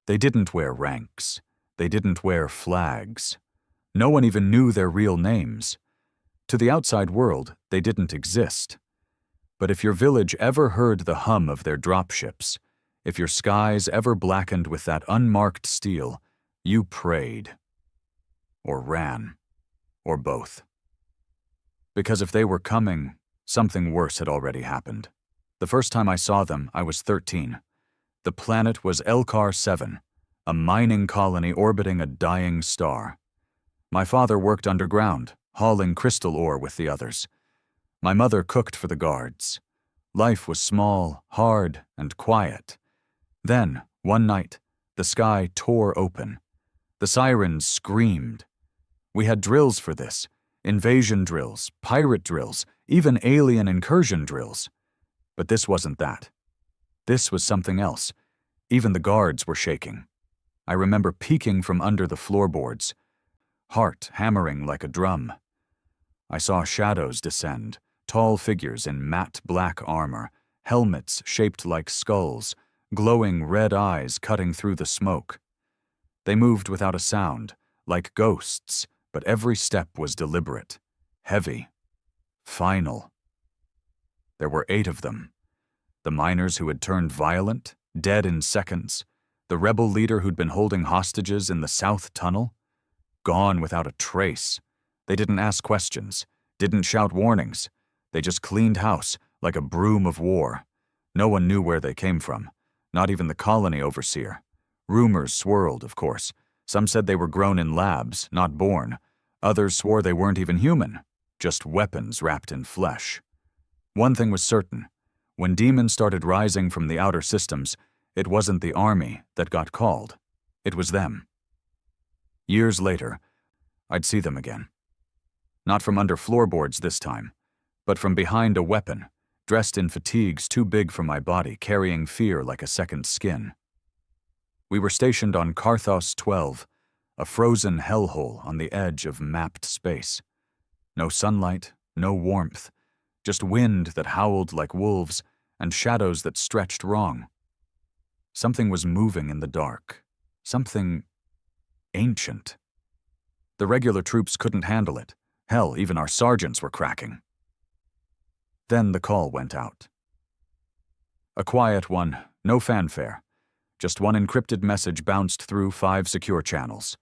They didn't wear ranks. They didn't wear flags. No one even knew their real names. To the outside world, they didn't exist. But if your village ever heard the hum of their dropships, if your skies ever blackened with that unmarked steel, you prayed. Or ran. Or both. Because if they were coming, something worse had already happened. The first time I saw them, I was 13. The planet was Elcar 7, a mining colony orbiting a dying star. My father worked underground, hauling crystal ore with the others. My mother cooked for the guards. Life was small, hard, and quiet. Then, one night, the sky tore open. The sirens screamed. We had drills for this. Invasion drills, pirate drills, even alien incursion drills. But this wasn't that. This was something else. Even the guards were shaking. I remember peeking from under the floorboards, heart hammering like a drum. I saw shadows descend, tall figures in matte black armor, helmets shaped like skulls, glowing red eyes cutting through the smoke. They moved without a sound, like ghosts, but every step was deliberate, heavy, final. There were 8 of them. The miners who had turned violent, dead in seconds. The rebel leader who'd been holding hostages in the South Tunnel. Gone without a trace. They didn't ask questions, didn't shout warnings. They just cleaned house like a broom of war. No one knew where they came from, not even the colony overseer. Rumors swirled, of course. Some said they were grown in labs, not born. Others swore they weren't even human, just weapons wrapped in flesh. One thing was certain. When demons started rising from the outer systems, it wasn't the army that got called. It was them. Years later, I'd see them again. Not from under floorboards this time, but from behind a weapon, dressed in fatigues too big for my body, carrying fear like a second skin. We were stationed on Carthos 12, a frozen hellhole on the edge of mapped space. No sunlight, no warmth, just wind that howled like wolves and shadows that stretched wrong. Something was moving in the dark. Something ancient. The regular troops couldn't handle it. Hell, even our sergeants were cracking. Then the call went out. A quiet one, no fanfare. Just one encrypted message bounced through 5 secure channels.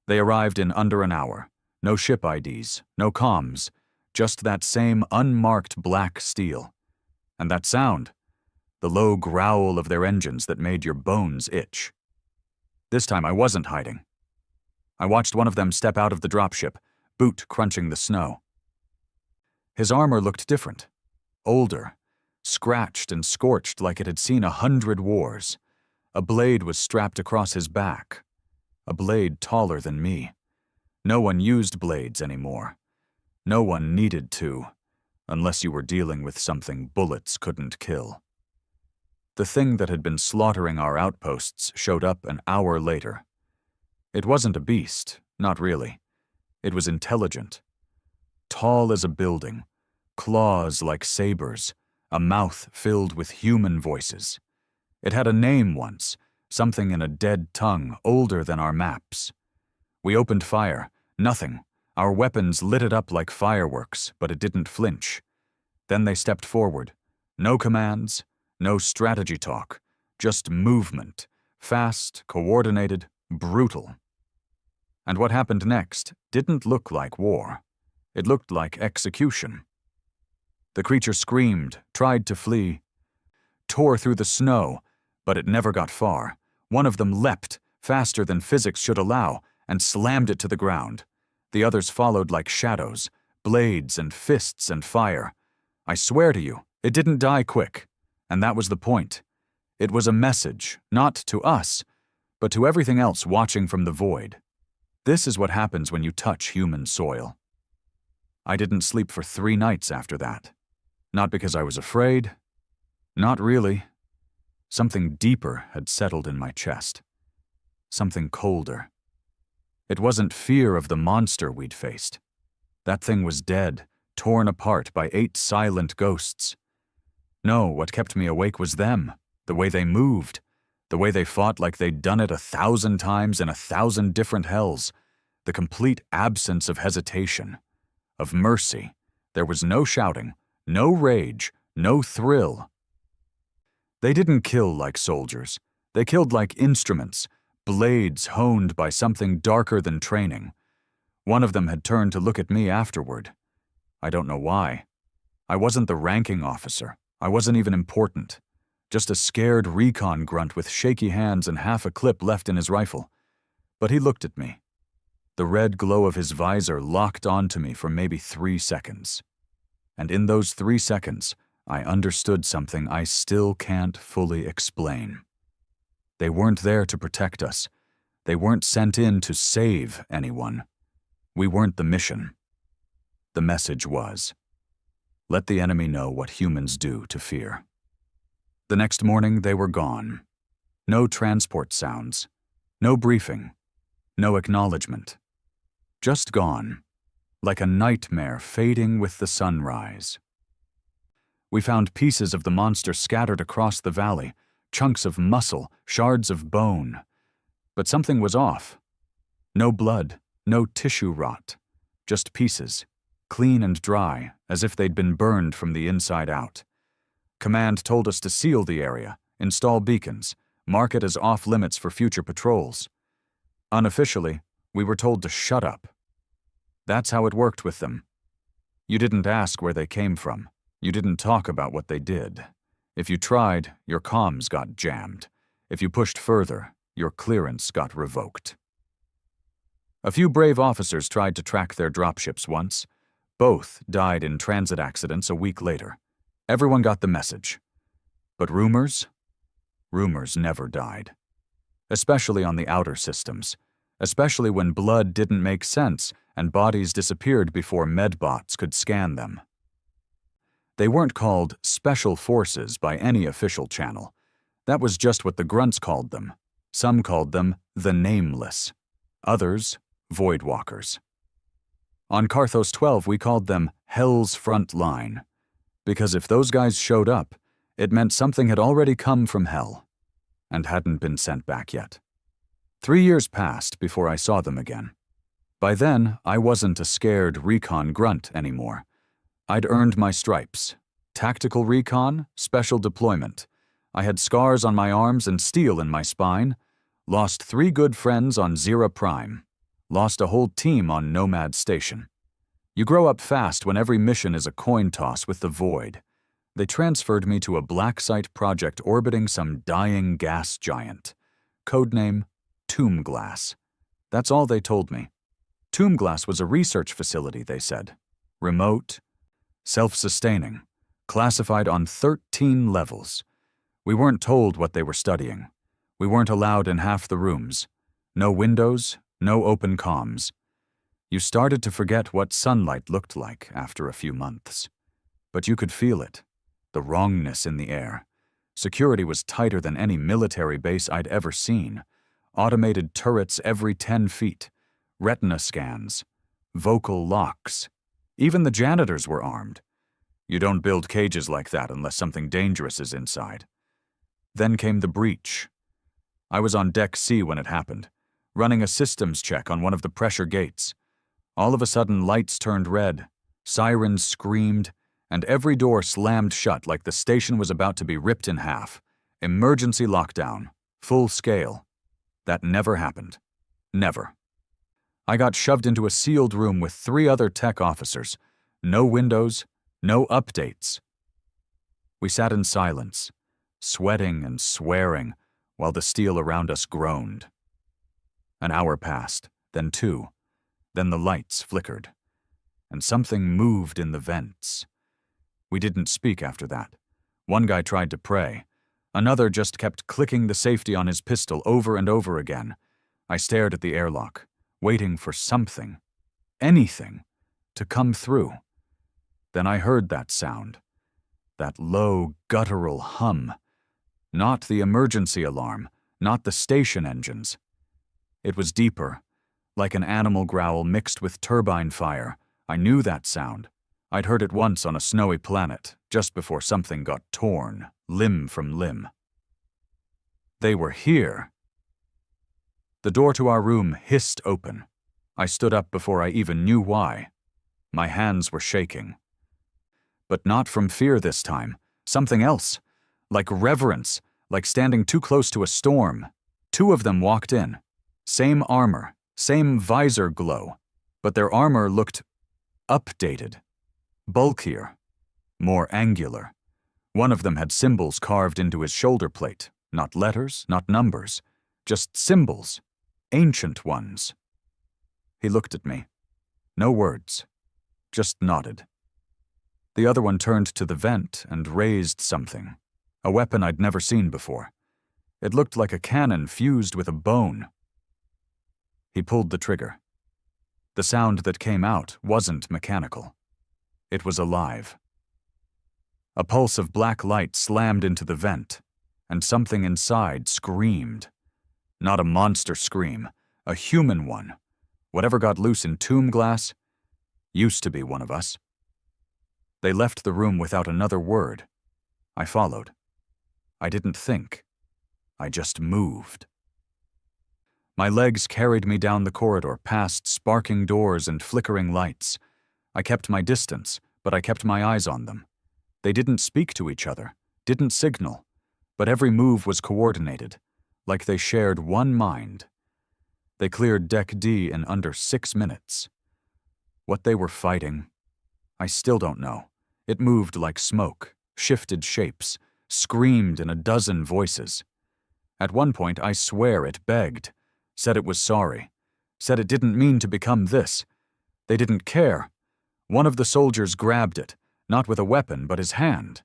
They arrived in under an hour. No ship IDs, no comms, just that same unmarked black steel. And that sound, the low growl of their engines that made your bones itch. This time I wasn't hiding. I watched one of them step out of the dropship, boot crunching the snow. His armor looked different, older, scratched and scorched like it had seen 100 wars. A blade was strapped across his back, a blade taller than me. No one used blades anymore. No one needed to, unless you were dealing with something bullets couldn't kill. The thing that had been slaughtering our outposts showed up an hour later. It wasn't a beast, not really. It was intelligent. Tall as a building, claws like sabers, a mouth filled with human voices. It had a name once, something in a dead tongue older than our maps. We opened fire. Nothing. Our weapons lit it up like fireworks, but it didn't flinch. Then they stepped forward. No commands, no strategy talk, just movement. Fast, coordinated, brutal. And what happened next didn't look like war. It looked like execution. The creature screamed, tried to flee, tore through the snow, but it never got far. One of them leapt, faster than physics should allow, and slammed it to the ground. The others followed like shadows, blades and fists and fire. I swear to you, it didn't die quick. And that was the point. It was a message, not to us, but to everything else watching from the void. This is what happens when you touch human soil. I didn't sleep for 3 nights after that. Not because I was afraid. Not really. Something deeper had settled in my chest. Something colder. It wasn't fear of the monster we'd faced. That thing was dead, torn apart by 8 silent ghosts. No, what kept me awake was them, the way they moved, The way they fought like they'd done it 1,000 times in 1,000 different hells. The complete absence of hesitation, of mercy. There was no shouting, no rage, no thrill. They didn't kill like soldiers. They killed like instruments, blades honed by something darker than training. One of them had turned to look at me afterward. I don't know why. I wasn't the ranking officer. I wasn't even important. Just a scared recon grunt with shaky hands and half a clip left in his rifle. But he looked at me. The red glow of his visor locked onto me for maybe 3 seconds. And in those 3 seconds, I understood something I still can't fully explain. They weren't there to protect us. They weren't sent in to save anyone. We weren't the mission. The message was, let the enemy know what humans do to fear. The next morning, they were gone. No transport sounds. No briefing. No acknowledgement. Just gone. Like a nightmare fading with the sunrise. We found pieces of the monster scattered across the valley, chunks of muscle, shards of bone. But something was off. No blood, no tissue rot. Just pieces, clean and dry, as if they'd been burned from the inside out. Command told us to seal the area, install beacons, mark it as off-limits for future patrols. Unofficially, we were told to shut up. That's how it worked with them. You didn't ask where they came from. You didn't talk about what they did. If you tried, your comms got jammed. If you pushed further, your clearance got revoked. A few brave officers tried to track their dropships once. Both died in transit accidents a week later. Everyone got the message. But rumors? Rumors never died. Especially on the outer systems. Especially when blood didn't make sense and bodies disappeared before medbots could scan them. They weren't called Special Forces by any official channel. That was just what the grunts called them. Some called them the Nameless. Others, Voidwalkers. On Carthos 12, we called them Hell's Front Line. Because if those guys showed up, it meant something had already come from Hell and hadn't been sent back yet. 3 years passed before I saw them again. By then, I wasn't a scared recon grunt anymore. I'd earned my stripes. Tactical recon, special deployment. I had scars on my arms and steel in my spine. Lost 3 good friends on Zera Prime. Lost a whole team on Nomad Station. You grow up fast when every mission is a coin toss with the void. They transferred me to a black site project orbiting some dying gas giant. Codename Tomb Glass. That's all they told me. Tomb Glass was a research facility, they said. Remote, self-sustaining, classified on 13 levels. We weren't told what they were studying. We weren't allowed in half the rooms. No windows, no open comms. You started to forget what sunlight looked like after a few months. But you could feel it, the wrongness in the air. Security was tighter than any military base I'd ever seen. Automated turrets every 10 feet, retina scans, vocal locks. Even the janitors were armed. You don't build cages like that unless something dangerous is inside. Then came the breach. I was on Deck C when it happened, running a systems check on one of the pressure gates. All of a sudden, lights turned red, sirens screamed, and every door slammed shut like the station was about to be ripped in half. Emergency lockdown, full scale. That never happened. Never. I got shoved into a sealed room with 3 other tech officers. No windows, no updates. We sat in silence, sweating and swearing, while the steel around us groaned. An hour passed, then 2. Then the lights flickered, and something moved in the vents. We didn't speak after that. One guy tried to pray. Another just kept clicking the safety on his pistol over and over again. I stared at the airlock, waiting for something, anything, to come through. Then I heard that sound, that low, guttural hum. Not the emergency alarm, not the station engines. It was deeper, like an animal growl mixed with turbine fire. I knew that sound. I'd heard it once on a snowy planet, just before something got torn, limb from limb. They were here. The door to our room hissed open. I stood up before I even knew why. My hands were shaking. But not from fear this time. Something else. Like reverence, like standing too close to a storm. Two of them walked in. Same armor, same visor glow. But their armor looked updated. Bulkier. More angular. One of them had symbols carved into his shoulder plate. Not letters, not numbers. Just symbols. Ancient ones. He looked at me. No words. Just nodded. The other one turned to the vent and raised something. A weapon I'd never seen before. It looked like a cannon fused with a bone. He pulled the trigger. The sound that came out wasn't mechanical. It was alive. A pulse of black light slammed into the vent, and something inside screamed. Not a monster scream, a human one. Whatever got loose in tomb glass used to be one of us. They left the room without another word. I followed. I didn't think. I just moved. My legs carried me down the corridor past sparking doors and flickering lights. I kept my distance, but I kept my eyes on them. They didn't speak to each other, didn't signal, but every move was coordinated, like they shared one mind. They cleared Deck D in under 6 minutes. What they were fighting, I still don't know. It moved like smoke, shifted shapes, screamed in a dozen voices. At one point, I swear it begged, said it was sorry, said it didn't mean to become this. They didn't care. One of the soldiers grabbed it, not with a weapon, but his hand.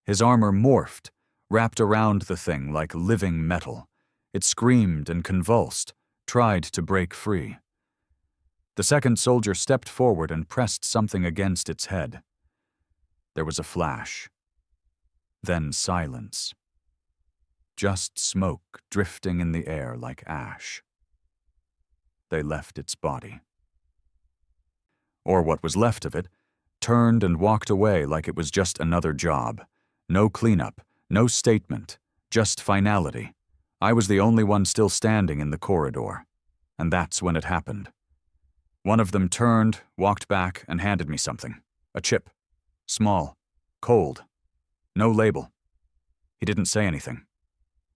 His armor morphed, wrapped around the thing like living metal. It screamed and convulsed, tried to break free. The second soldier stepped forward and pressed something against its head. There was a flash. Then silence. Just smoke drifting in the air like ash. They left its body. Or what was left of it, turned and walked away like it was just another job. No cleanup, no statement, just finality. I was the only one still standing in the corridor. And that's when it happened. One of them turned, walked back, and handed me something. A chip. Small. Cold. No label. He didn't say anything.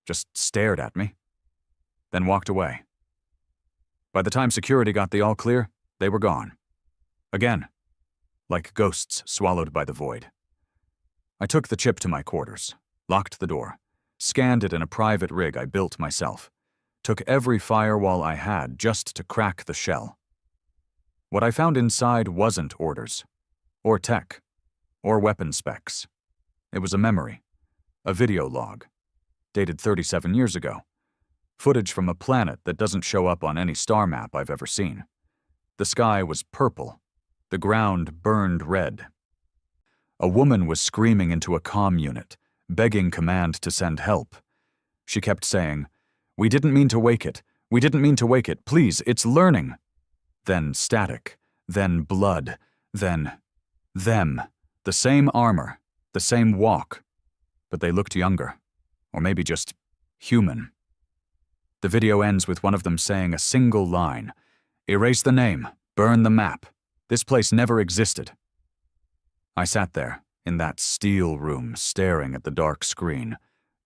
Just stared at me. Then walked away. By the time security got the all clear, they were gone. Again. Like ghosts swallowed by the void. I took the chip to my quarters, locked the door, scanned it in a private rig I built myself, took every firewall I had just to crack the shell. What I found inside wasn't orders, or tech, or weapon specs. It was a memory, a video log, dated 37 years ago, footage from a planet that doesn't show up on any star map I've ever seen. The sky was purple, the ground burned red. A woman was screaming into a comm unit, begging command to send help. She kept saying, "We didn't mean to wake it. We didn't mean to wake it. Please, it's learning." Then static, then blood, then them. The same armor, the same walk. But they looked younger, or maybe just human. The video ends with one of them saying a single line. "Erase the name, burn the map. This place never existed." I sat there, in that steel room, staring at the dark screen,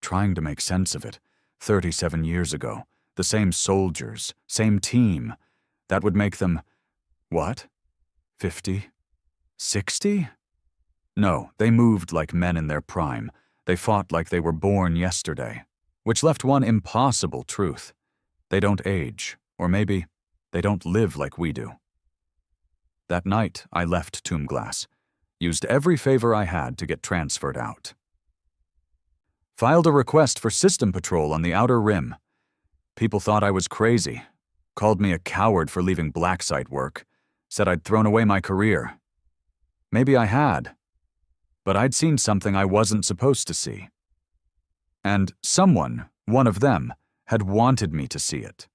trying to make sense of it. 37 years ago, the same soldiers, same team. That would make them, what? 50? 60? No, they moved like men in their prime. They fought like they were born yesterday. Which left one impossible truth. They don't age, or maybe they don't live like we do. That night, I left Tombglass. Used every favor I had to get transferred out. Filed a request for system patrol on the Outer Rim. People thought I was crazy. Called me a coward for leaving black site work. Said I'd thrown away my career. Maybe I had. But I'd seen something I wasn't supposed to see. And someone, one of them, had wanted me to see it.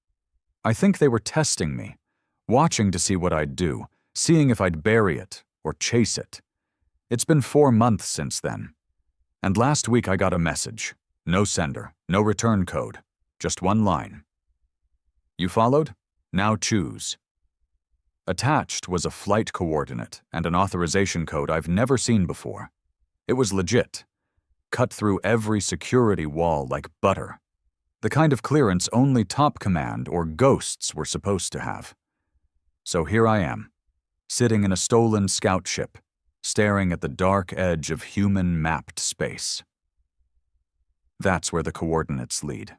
I think they were testing me, watching to see what I'd do, seeing if I'd bury it or chase it. It's been 4 months since then. And last week I got a message. No sender, no return code, just one line. You followed? Now choose. Attached was a flight coordinate and an authorization code I've never seen before. It was legit. Cut through every security wall like butter. The kind of clearance only top command or ghosts were supposed to have. So here I am, sitting in a stolen scout ship, staring at the dark edge of human-mapped space. That's where the coordinates lead.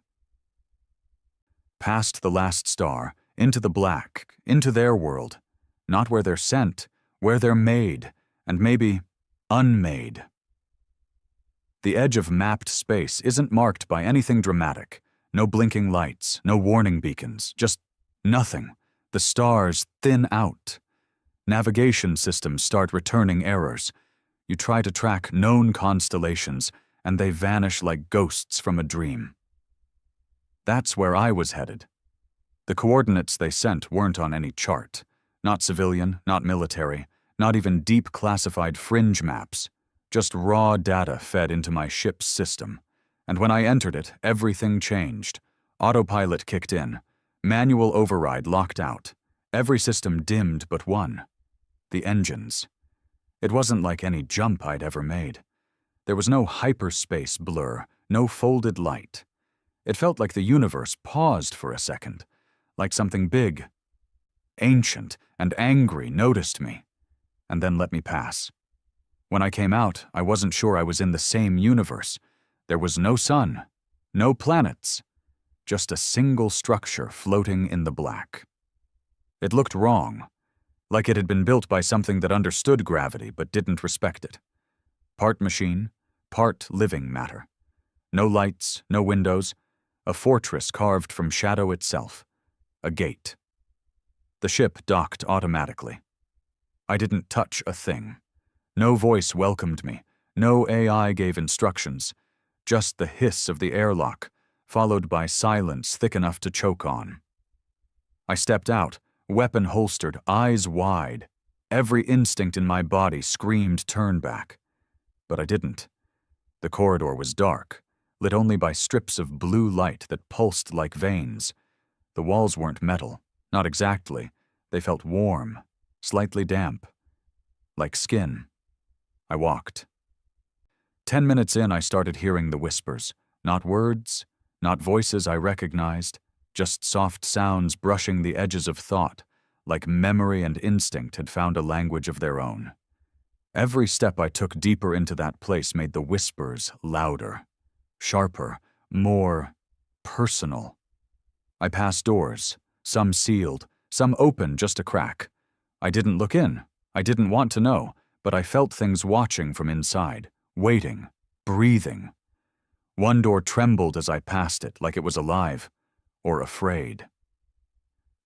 Past the last star, into the black, into their world. Not where they're sent, where they're made, and maybe unmade. The edge of mapped space isn't marked by anything dramatic. No blinking lights, no warning beacons, just nothing. The stars thin out. Navigation systems start returning errors. You try to track known constellations, and they vanish like ghosts from a dream. That's where I was headed. The coordinates they sent weren't on any chart. Not civilian, not military, not even deep classified fringe maps. Just raw data fed into my ship's system. And when I entered it, everything changed. Autopilot kicked in. Manual override locked out. Every system dimmed but one. The engines. It wasn't like any jump I'd ever made. There was no hyperspace blur, no folded light. It felt like the universe paused for a second, like something big, ancient, and angry noticed me, and then let me pass. When I came out, I wasn't sure I was in the same universe. There was no sun, no planets, just a single structure floating in the black. It looked wrong, like it had been built by something that understood gravity but didn't respect it. Part machine, part living matter. No lights, no windows, a fortress carved from shadow itself, a gate. The ship docked automatically. I didn't touch a thing. No voice welcomed me, no AI gave instructions, just the hiss of the airlock, followed by silence thick enough to choke on. I stepped out, weapon holstered, eyes wide. Every instinct in my body screamed turn back. But I didn't. The corridor was dark, lit only by strips of blue light that pulsed like veins. The walls weren't metal, not exactly. They felt warm, slightly damp, like skin. I walked. 10 minutes in, I started hearing the whispers. Not words, not voices I recognized, just soft sounds brushing the edges of thought, like memory and instinct had found a language of their own. Every step I took deeper into that place made the whispers louder, sharper, more personal. I passed doors, some sealed, some open just a crack. I didn't look in. I didn't want to know, but I felt things watching from inside, waiting, breathing. One door trembled as I passed it, like it was alive, or afraid.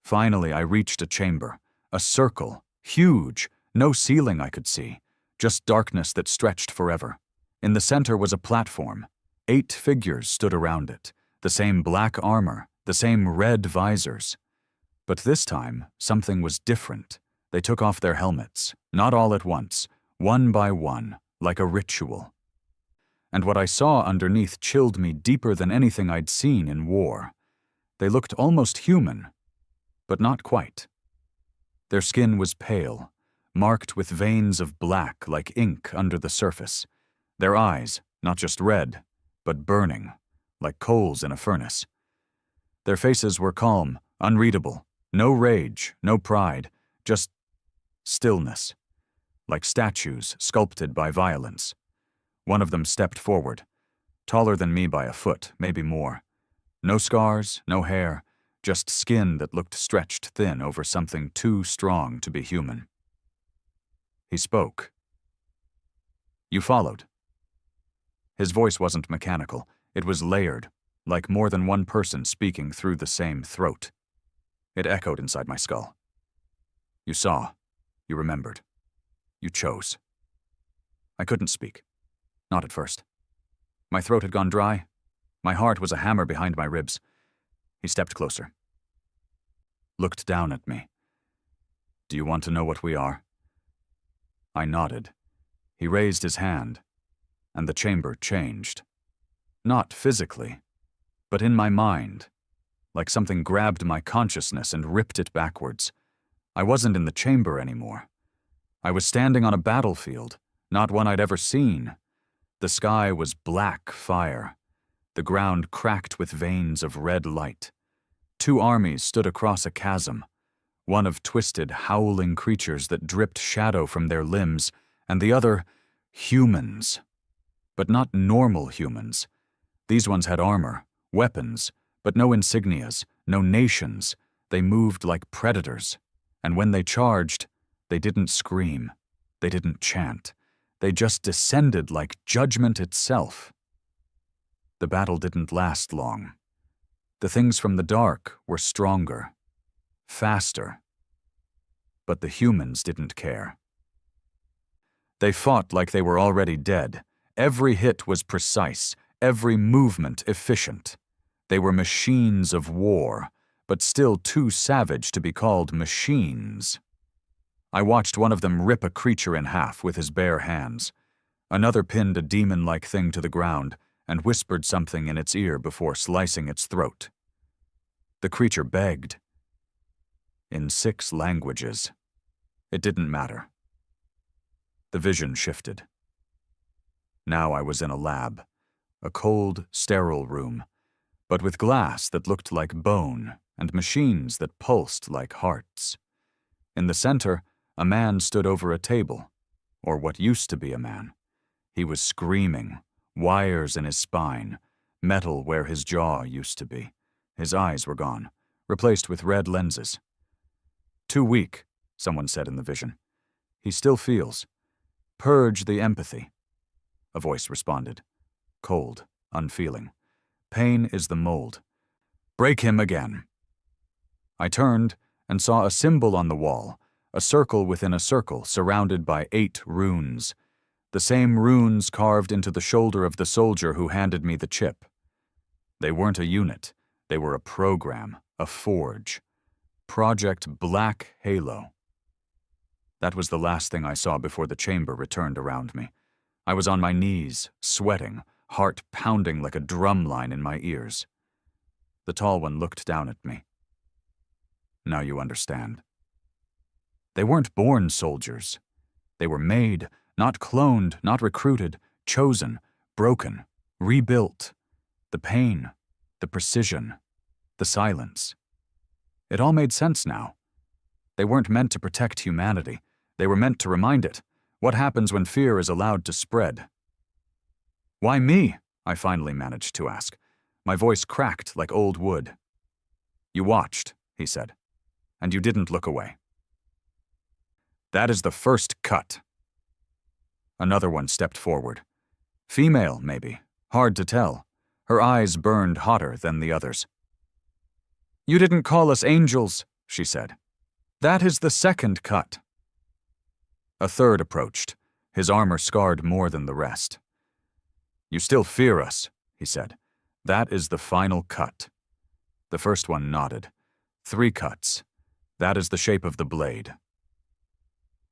Finally, I reached a chamber, a circle, huge, no ceiling I could see, just darkness that stretched forever. In the center was a platform. 8 figures stood around it, the same black armor, the same red visors. But this time, something was different. They took off their helmets, not all at once, one by one, like a ritual. And what I saw underneath chilled me deeper than anything I'd seen in war. They looked almost human, but not quite. Their skin was pale, marked with veins of black like ink under the surface. Their eyes, not just red, but burning, like coals in a furnace. Their faces were calm, unreadable, no rage, no pride, just stillness, like statues sculpted by violence. One of them stepped forward, taller than me by a foot, maybe more. No scars, no hair, just skin that looked stretched thin over something too strong to be human. He spoke. You followed. His voice wasn't mechanical. It was layered, like more than one person speaking through the same throat. It echoed inside my skull. You saw. You remembered. You chose. I couldn't speak. Not at first. My throat had gone dry. My heart was a hammer behind my ribs. He stepped closer. Looked down at me. Do you want to know what we are? I nodded. He raised his hand, and the chamber changed. Not physically, but in my mind, like something grabbed my consciousness and ripped it backwards. I wasn't in the chamber anymore. I was standing on a battlefield, not one I'd ever seen. The sky was black fire, the ground cracked with veins of red light. Two armies stood across a chasm, one of twisted, howling creatures that dripped shadow from their limbs, and the other, humans. But not normal humans. These ones had armor, weapons, but no insignias, no nations. They moved like predators. And when they charged, they didn't scream. They didn't chant. They just descended like judgment itself. The battle didn't last long. The things from the dark were stronger, faster. But the humans didn't care. They fought like they were already dead. Every hit was precise, every movement efficient. They were machines of war, but still too savage to be called machines. I watched one of them rip a creature in half with his bare hands. Another pinned a demon-like thing to the ground and whispered something in its ear before slicing its throat. The creature begged. In 6 languages. It didn't matter. The vision shifted. Now I was in a lab, a cold, sterile room, but with glass that looked like bone and machines that pulsed like hearts. In the center, a man stood over a table, or what used to be a man. He was screaming, wires in his spine, metal where his jaw used to be. His eyes were gone, replaced with red lenses. Too weak, someone said in the vision. He still feels. Purge the empathy. A voice responded. Cold, unfeeling. Pain is the mold. Break him again. I turned and saw a symbol on the wall, a circle within a circle surrounded by 8 runes. The same runes carved into the shoulder of the soldier who handed me the chip. They weren't a unit. They were a program, a forge. Project Black Halo. That was the last thing I saw before the chamber returned around me. I was on my knees, sweating, heart pounding like a drum line in my ears. The tall one looked down at me. Now you understand. They weren't born soldiers. They were made, not cloned, not recruited, chosen, broken, rebuilt. The pain, the precision, the silence. It all made sense now. They weren't meant to protect humanity. They were meant to remind it. What happens when fear is allowed to spread? Why me? I finally managed to ask. My voice cracked like old wood. You watched, he said, and you didn't look away. That is the first cut. Another one stepped forward. Female, maybe. Hard to tell. Her eyes burned hotter than the others. You didn't call us angels, she said. That is the second cut. A third approached, his armor scarred more than the rest. You still fear us, he said. That is the final cut. The first one nodded. 3 cuts. That is the shape of the blade.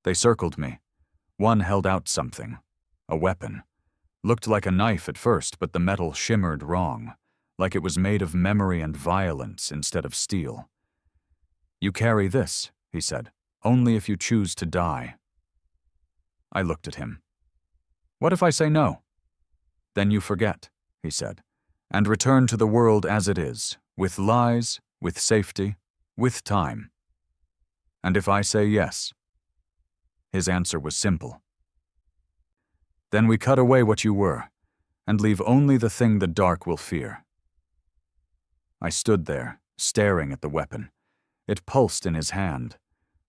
They circled me. One held out something. A weapon. Looked like a knife at first, but the metal shimmered wrong, like it was made of memory and violence instead of steel. You carry this, he said, only if you choose to die. I looked at him. What if I say no? Then you forget, he said, and return to the world as it is, with lies, with safety, with time. And if I say yes? His answer was simple. Then we cut away what you were, and leave only the thing the dark will fear. I stood there, staring at the weapon. It pulsed in his hand,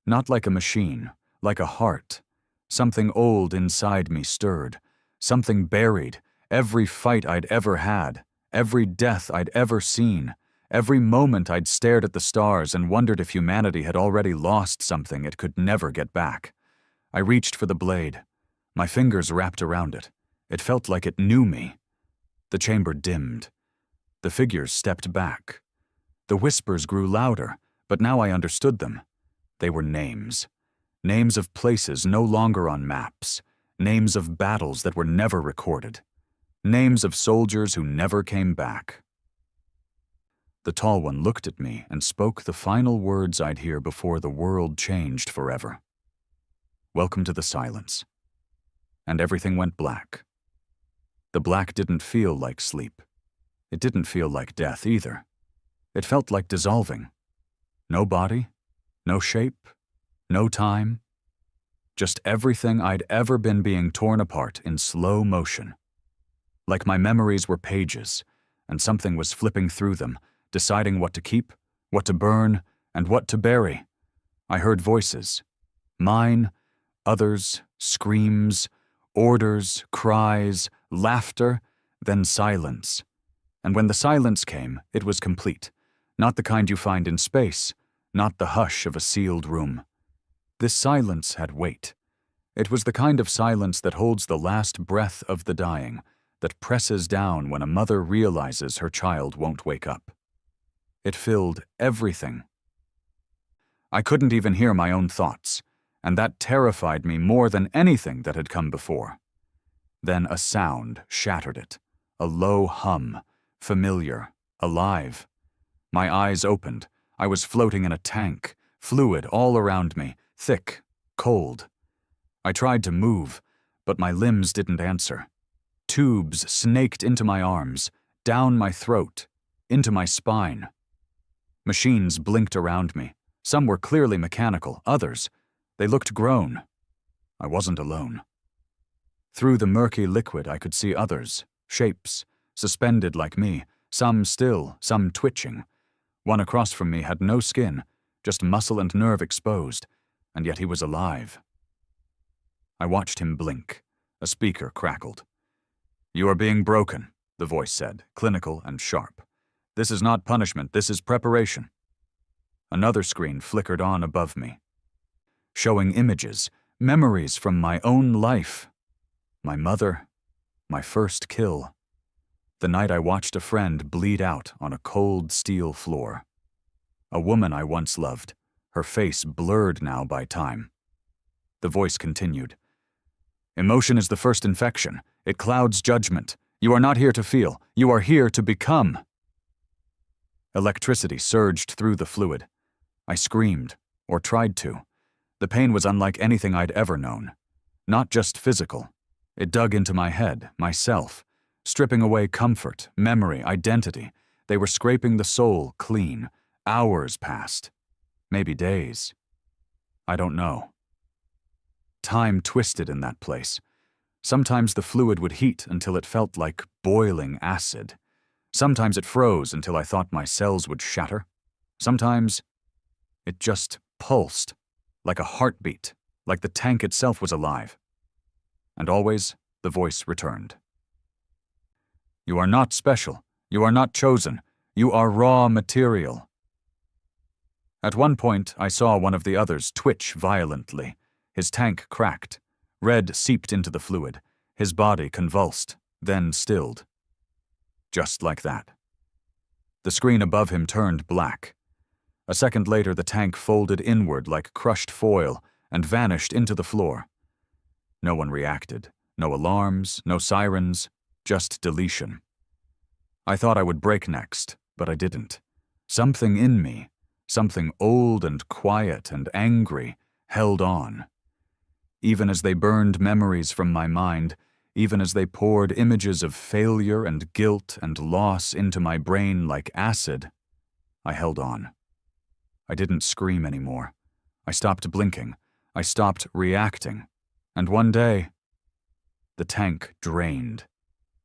not like a machine, like a heart. Something old inside me stirred, something buried, every fight I'd ever had, every death I'd ever seen, every moment I'd stared at the stars and wondered if humanity had already lost something it could never get back. I reached for the blade. My fingers wrapped around it. It felt like it knew me. The chamber dimmed. The figures stepped back. The whispers grew louder, but now I understood them. They were names. Names of places no longer on maps. Names of battles that were never recorded. names of soldiers who never came back. The tall one looked at me and spoke the final words I'd hear before the world changed forever. "Welcome to the silence." And everything went black. The black didn't feel like sleep. It didn't feel like death either. It felt like dissolving. No body, no shape, no time. Just everything I'd ever been being torn apart in slow motion. Like my memories were pages, and something was flipping through them, deciding what to keep, what to burn, and what to bury. I heard voices. Mine, others, screams, orders, cries, laughter, then silence. And when the silence came, it was complete. Not the kind you find in space, not the hush of a sealed room. This silence had weight. It was the kind of silence that holds the last breath of the dying, that presses down when a mother realizes her child won't wake up. It filled everything. I couldn't even hear my own thoughts, and that terrified me more than anything that had come before. Then a sound shattered it, a low hum, familiar, alive. My eyes opened. I was floating in a tank, fluid all around me, thick, cold. I tried to move, but my limbs didn't answer. Tubes snaked into my arms, down my throat, into my spine. Machines blinked around me. Some were clearly mechanical, others, they looked grown. I wasn't alone. Through the murky liquid I could see others, shapes, suspended like me, some still, some twitching. One across from me had no skin, just muscle and nerve exposed, and yet he was alive. I watched him blink. A speaker crackled. "You are being broken," the voice said, clinical and sharp. "This is not punishment, this is preparation." Another screen flickered on above me, showing images, memories from my own life. My mother, my first kill. The night I watched a friend bleed out on a cold steel floor. A woman I once loved, her face blurred now by time. The voice continued. "Emotion is the first infection. It clouds judgment. You are not here to feel. You are here to become." Electricity surged through the fluid. I screamed, or tried to. The pain was unlike anything I'd ever known. Not just physical. It dug into my head, myself, stripping away comfort, memory, identity. They were scraping the soul clean. Hours passed. Maybe days. I don't know. Time twisted in that place. Sometimes the fluid would heat until it felt like boiling acid. Sometimes it froze until I thought my cells would shatter. Sometimes it just pulsed, like a heartbeat, like the tank itself was alive. And always the voice returned. "You are not special. You are not chosen. You are raw material." At one point, I saw one of the others twitch violently. His tank cracked. Red seeped into the fluid. His body convulsed, then stilled. Just like that. The screen above him turned black. A second later, the tank folded inward like crushed foil and vanished into the floor. No one reacted. No alarms, no sirens, just deletion. I thought I would break next, but I didn't. Something in me, something old and quiet and angry, held on. Even as they burned memories from my mind, even as they poured images of failure and guilt and loss into my brain like acid, I held on. I didn't scream anymore. I stopped blinking. I stopped reacting. And one day, the tank drained.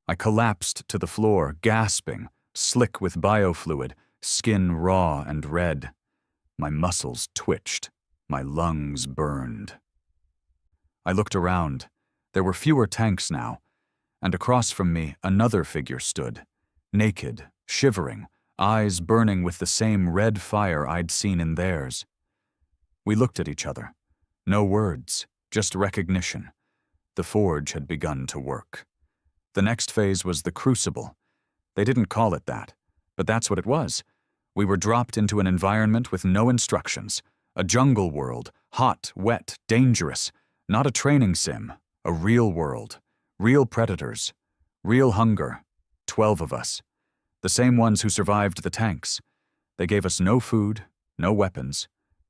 I collapsed to the floor, gasping, slick with biofluid, skin raw and red. My muscles twitched. My lungs burned. I looked around. There were fewer tanks now, and across from me another figure stood, naked, shivering, eyes burning with the same red fire I'd seen in theirs. We looked at each other. No words, just recognition. The forge had begun to work. The next phase was the crucible. They didn't call it that, but that's what it was. We were dropped into an environment with no instructions, a jungle world, hot, wet, dangerous, not a training sim, a real world, real predators, Real hunger. 12 of us. The same ones who survived the tanks. They gave us no food, no weapons,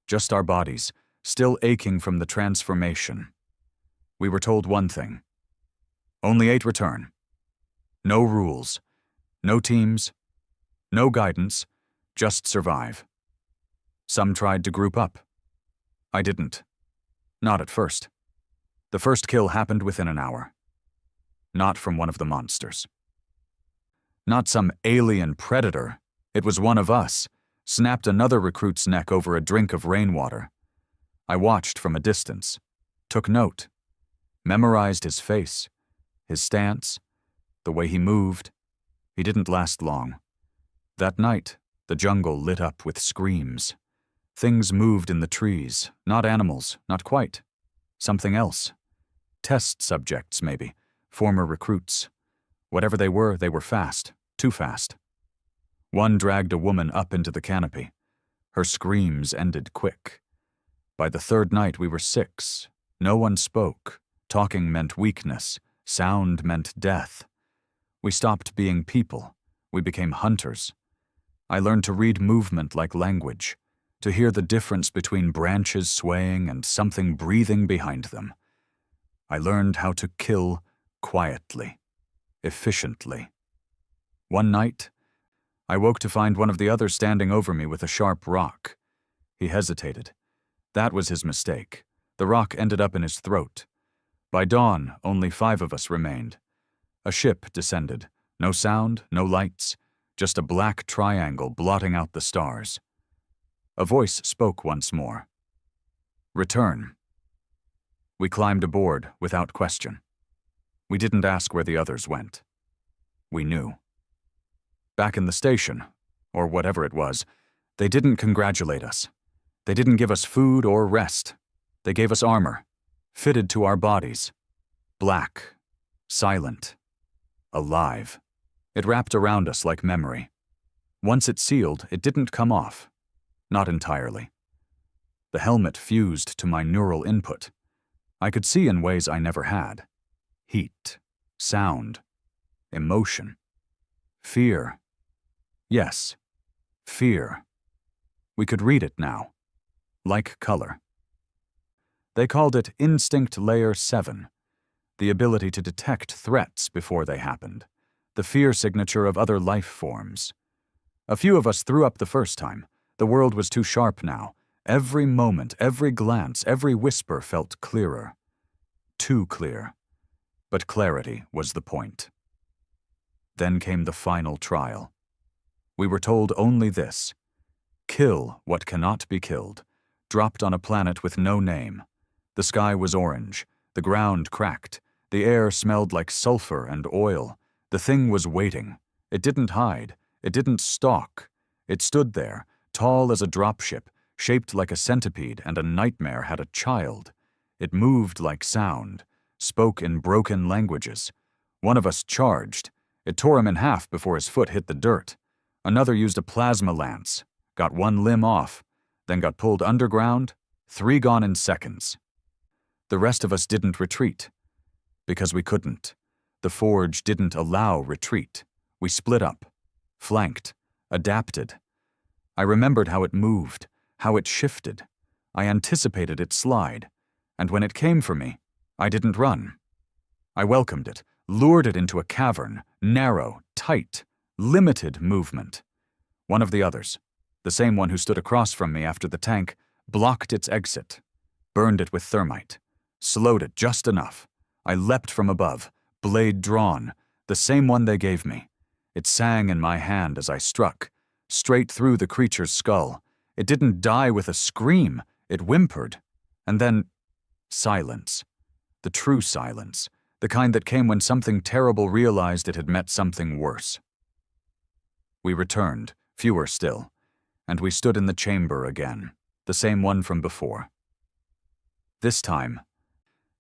just our bodies, still aching from the transformation. We were told one thing. Only 8 return. No rules. No teams. No guidance. Just survive. Some tried to group up. I didn't. Not at first. The first kill happened within an hour. Not from one of the monsters. Not some alien predator. It was one of us. Snapped another recruit's neck over a drink of rainwater. I watched from a distance. Took note. Memorized his face. His stance. The way he moved. He didn't last long. That night, the jungle lit up with screams. Things moved in the trees. Not animals. Not quite. Something else. Test subjects, maybe. Former recruits. Whatever they were fast. Too fast. One dragged a woman up into the canopy. Her screams ended quick. By the third night we were 6. No one spoke. Talking meant weakness. Sound meant death. We stopped being people. We became hunters. I learned to read movement like language, to hear the difference between branches swaying and something breathing behind them. I learned how to kill quietly, efficiently. One night, I woke to find one of the others standing over me with a sharp rock. He hesitated. That was his mistake. The rock ended up in his throat. By dawn, only 5 of us remained. A ship descended. No sound, no lights, just a black triangle blotting out the stars. A voice spoke once more. Return. We climbed aboard without question. We didn't ask where the others went. We knew. Back in the station, or whatever it was, they didn't congratulate us. They didn't give us food or rest. They gave us armor, fitted to our bodies. Black, silent, alive. It wrapped around us like memory. Once it sealed, it didn't come off. Not entirely. The helmet fused to my neural input. I could see in ways I never had. Heat, sound, emotion, fear. Yes, fear. We could read it now, like color. They called it Instinct Layer 7, the ability to detect threats before they happened, the fear signature of other life forms. A few of us threw up the first time. The world was too sharp now. Every moment, every glance, every whisper felt clearer. Too clear. But clarity was the point. Then came the final trial. We were told only this. Kill what cannot be killed. Dropped on a planet with no name. The sky was orange. The ground cracked. The air smelled like sulfur and oil. The thing was waiting. It didn't hide. It didn't stalk. It stood there, tall as a dropship, shaped like a centipede, and a nightmare had a child. It moved like sound, spoke in broken languages. One of us charged. It tore him in half before his foot hit the dirt. Another used a plasma lance, got one limb off, then got pulled underground, 3 gone in seconds. The rest of us didn't retreat, because we couldn't. The forge didn't allow retreat. We split up, flanked, adapted. I remembered how it moved, how it shifted. I anticipated its slide, and when it came for me, I didn't run. I welcomed it, lured it into a cavern, narrow, tight, limited movement. One of the others, the same one who stood across from me after the tank, blocked its exit, burned it with thermite, slowed it just enough. I leapt from above, blade drawn, the same one they gave me. It sang in my hand as I struck, straight through the creature's skull. It didn't die with a scream, it whimpered. And then, silence. The true silence, the kind that came when something terrible realized it had met something worse. We returned, fewer still, and we stood in the chamber again, the same one from before. This time,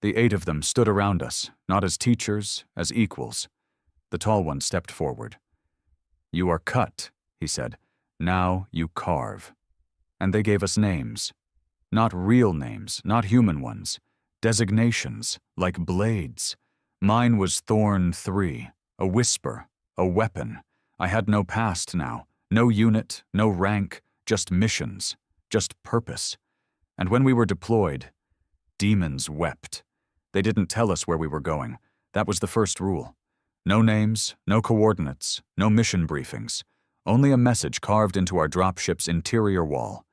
the 8 of them stood around us, not as teachers, as equals. The tall one stepped forward. "You are cut," he said. "Now you carve." And they gave us names. Not real names, not human ones. Designations, like blades. Mine was Thorn 3, A whisper, a weapon. I had no past now, no unit, no rank, just missions, just purpose. And when we were deployed, demons wept. They didn't tell us where we were going. That was the first rule. No names, no coordinates, no mission briefings. Only a message carved into our dropship's interior wall.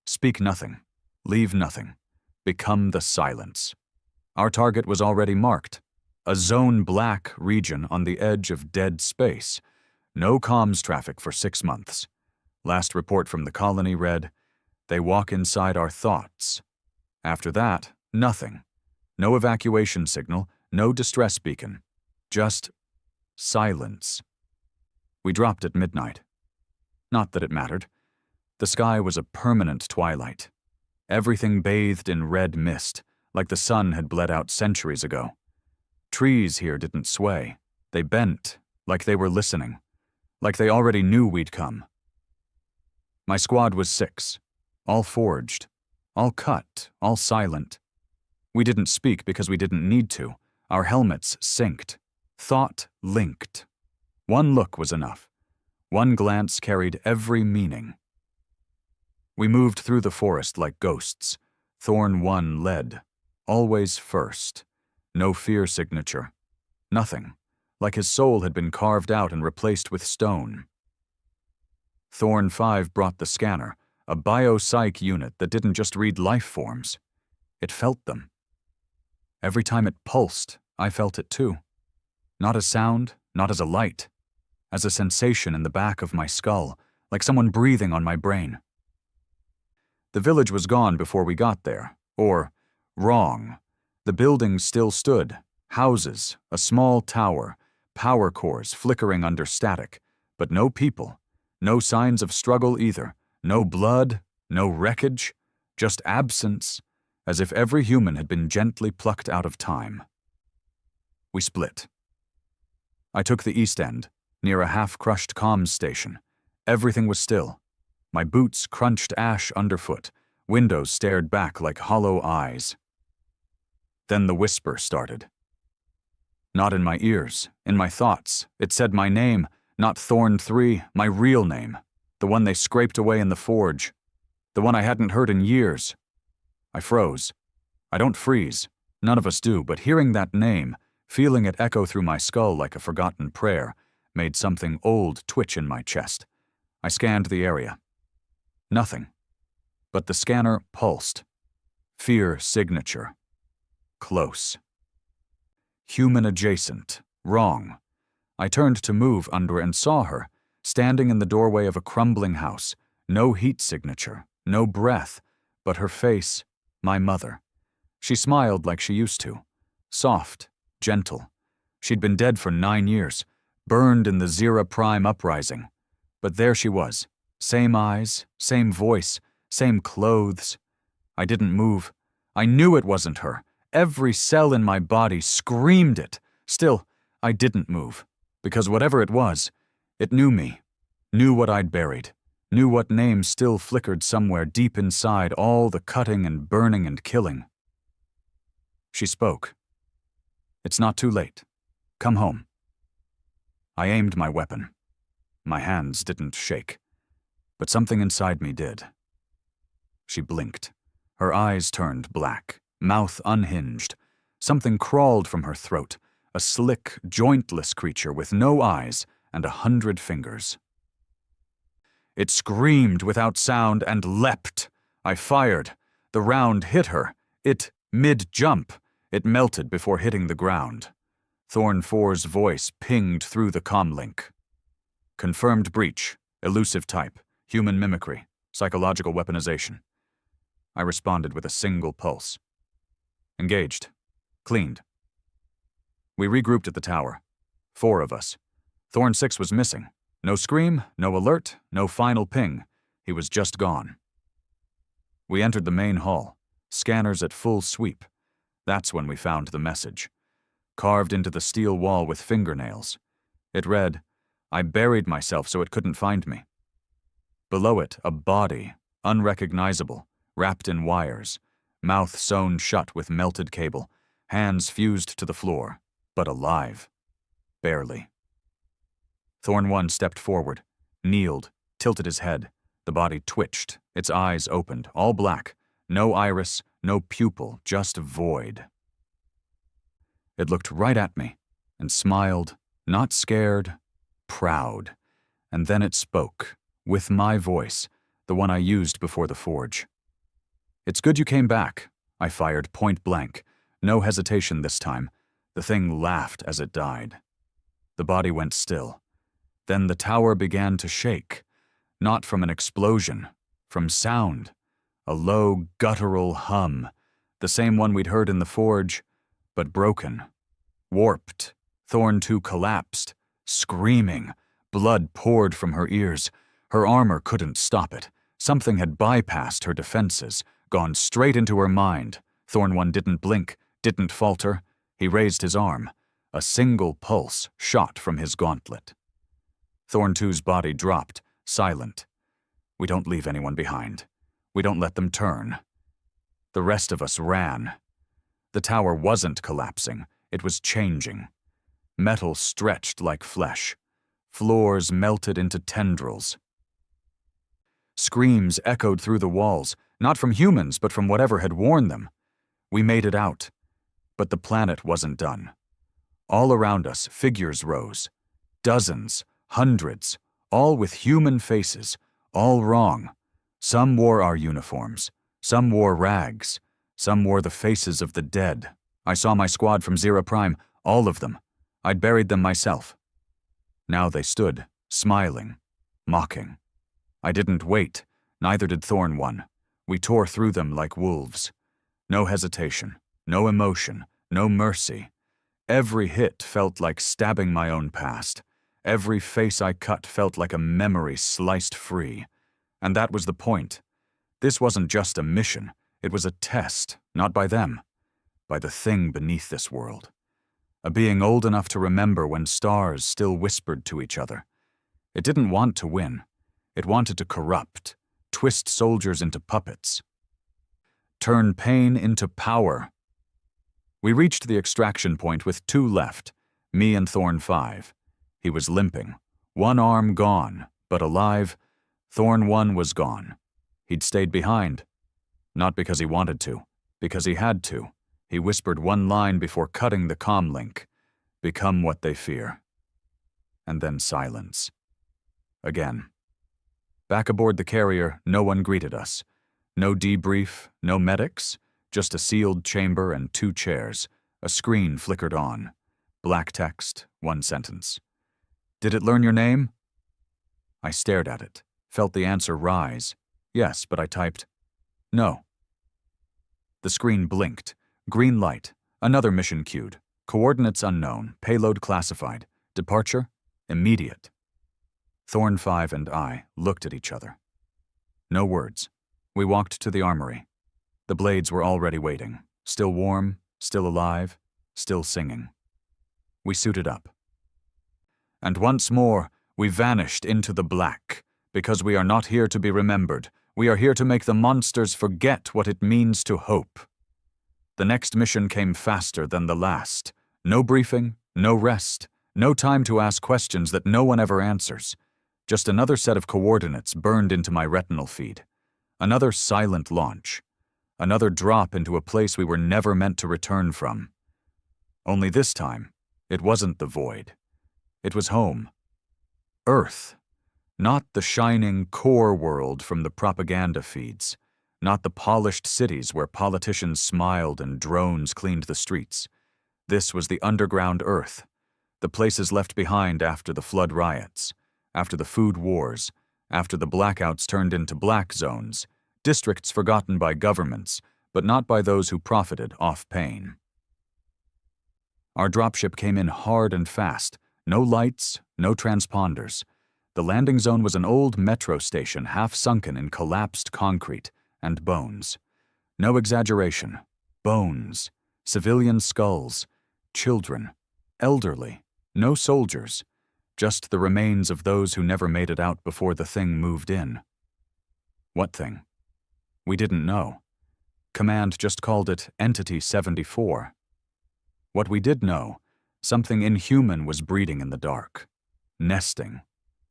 Speak nothing. Leave nothing. Become the silence. Our target was already marked. A Zone Black region on the edge of dead space. No comms traffic for 6 months. Last report from the colony read, "They walk inside our thoughts." After that, nothing. No evacuation signal, no distress beacon. Just silence. We dropped at midnight. Not that it mattered. The sky was a permanent twilight. Everything bathed in red mist, like the sun had bled out centuries ago. Trees here didn't sway. They bent, like they were listening. Like they already knew we'd come. My squad was 6. All forged. All cut. All silent. We didn't speak because we didn't need to. Our helmets synced. Thought linked. One look was enough. One glance carried every meaning. We moved through the forest like ghosts. Thorn 1 led. Always first. No fear signature. Nothing. Like his soul had been carved out and replaced with stone. Thorn 5 brought the scanner, a biopsych unit that didn't just read life forms. It felt them. Every time it pulsed, I felt it too. Not as sound, not as a light. As a sensation in the back of my skull, like someone breathing on my brain. The village was gone before we got there. Or, wrong. The buildings still stood. Houses, a small tower, power cores flickering under static, but no people. No signs of struggle either. No blood, no wreckage, just absence, as if every human had been gently plucked out of time. We split. I took the east end, near a half-crushed comms station. Everything was still. My boots crunched ash underfoot. Windows stared back like hollow eyes. Then the whisper started. Not in my ears, in my thoughts. It said my name, not Thorn 3, my real name. The one they scraped away in the forge. The one I hadn't heard in years. I froze. I don't freeze. None of us do, but hearing that name, feeling it echo through my skull like a forgotten prayer, made something old twitch in my chest. I scanned the area. Nothing. But the scanner pulsed. Fear signature. Close. Human adjacent. Wrong. I turned to move under and saw her, standing in the doorway of a crumbling house. No heat signature, no breath, but her face, my mother. She smiled like she used to. Soft, gentle. She'd been dead for 9 years, burned in the Zira Prime uprising. But there she was. Same eyes, same voice, same clothes. I didn't move. I knew it wasn't her. Every cell in my body screamed it. Still, I didn't move. Because whatever it was, it knew me. Knew what I'd buried. Knew what name still flickered somewhere deep inside all the cutting and burning and killing. She spoke. It's not too late. Come home. I aimed my weapon. My hands didn't shake. But something inside me did. She blinked. Her eyes turned black, mouth unhinged. Something crawled from her throat, a slick, jointless creature with no eyes and 100 fingers. It screamed without sound and leapt. I fired. The round hit her. It, mid-jump, it melted before hitting the ground. Thorn 4's voice pinged through the comlink. Confirmed breach, elusive type, human mimicry, psychological weaponization. I responded with a single pulse. Engaged. Cleaned. We regrouped at the tower. 4 of us. Thorn 6 was missing. No scream, no alert, no final ping. He was just gone. We entered the main hall. Scanners at full sweep. That's when we found the message. Carved into the steel wall with fingernails. It read, I buried myself so it couldn't find me. Below it, a body, unrecognizable, wrapped in wires, mouth sewn shut with melted cable, hands fused to the floor, but alive. Barely. Thorn 1 stepped forward, kneeled, tilted his head. The body twitched, its eyes opened, all black. No iris, no pupil, just void. It looked right at me and smiled, not scared, proud. And then it spoke, with my voice, the one I used before the forge. "It's good you came back," I fired point blank. No hesitation this time. The thing laughed as it died. The body went still. Then the tower began to shake. Not from an explosion, from sound. A low, guttural hum. The same one we'd heard in the forge, but broken. Warped. Thorn 2 collapsed, screaming. Blood poured from her ears. Her armor couldn't stop it. Something had bypassed her defenses, gone straight into her mind. Thorn 1 didn't blink, didn't falter. He raised his arm. A single pulse shot from his gauntlet. Thorn 2's body dropped, silent. We don't leave anyone behind. We don't let them turn. The rest of us ran. The tower wasn't collapsing. It was changing. Metal stretched like flesh. Floors melted into tendrils. Screams echoed through the walls, not from humans, but from whatever had worn them. We made it out. But the planet wasn't done. All around us, figures rose. Dozens, hundreds, all with human faces, all wrong. Some wore our uniforms. Some wore rags. Some wore the faces of the dead. I saw my squad from Zero Prime, all of them. I'd buried them myself. Now they stood, smiling, mocking. I didn't wait, neither did Thorn 1. We tore through them like wolves. No hesitation, no emotion, no mercy. Every hit felt like stabbing my own past. Every face I cut felt like a memory sliced free. And that was the point. This wasn't just a mission. It was a test, not by them, by the thing beneath this world. A being old enough to remember when stars still whispered to each other. It didn't want to win. It wanted to corrupt, twist soldiers into puppets. Turn pain into power. We reached the extraction point with 2 left, me and Thorn 5. He was limping, one arm gone, but alive. Thorn 1 was gone. He'd stayed behind. Not because he wanted to, because he had to. He whispered one line before cutting the comm link. Become what they fear. And then silence. Again. Back aboard the carrier, no one greeted us. No debrief, no medics, just a sealed chamber and 2 chairs. A screen flickered on. Black text, 1 sentence. "Did it learn your name?" I stared at it, felt the answer rise. Yes, but I typed, "No." The screen blinked. Green light. Another mission queued. Coordinates unknown. Payload classified. Departure immediate. Thorn 5 and I looked at each other. No words. We walked to the armory. The blades were already waiting. Still warm, still alive, still singing. We suited up. And once more, we vanished into the black, because we are not here to be remembered. We are here to make the monsters forget what it means to hope. The next mission came faster than the last. No briefing, no rest, no time to ask questions that no one ever answers. Just another set of coordinates burned into my retinal feed. Another silent launch. Another drop into a place we were never meant to return from. Only this time, it wasn't the void. It was home. Earth. Not the shining core world from the propaganda feeds. Not the polished cities where politicians smiled and drones cleaned the streets. This was the underground Earth. The places left behind after the flood riots, after the food wars, after the blackouts turned into black zones, districts forgotten by governments, but not by those who profited off pain. Our dropship came in hard and fast. No lights, no transponders. The landing zone was an old metro station half sunken in collapsed concrete and bones. No exaggeration. Bones. Civilian skulls. Children. Elderly. No soldiers. Just the remains of those who never made it out before the thing moved in. What thing? We didn't know. Command just called it Entity 74. What we did know, something inhuman was breeding in the dark. nesting,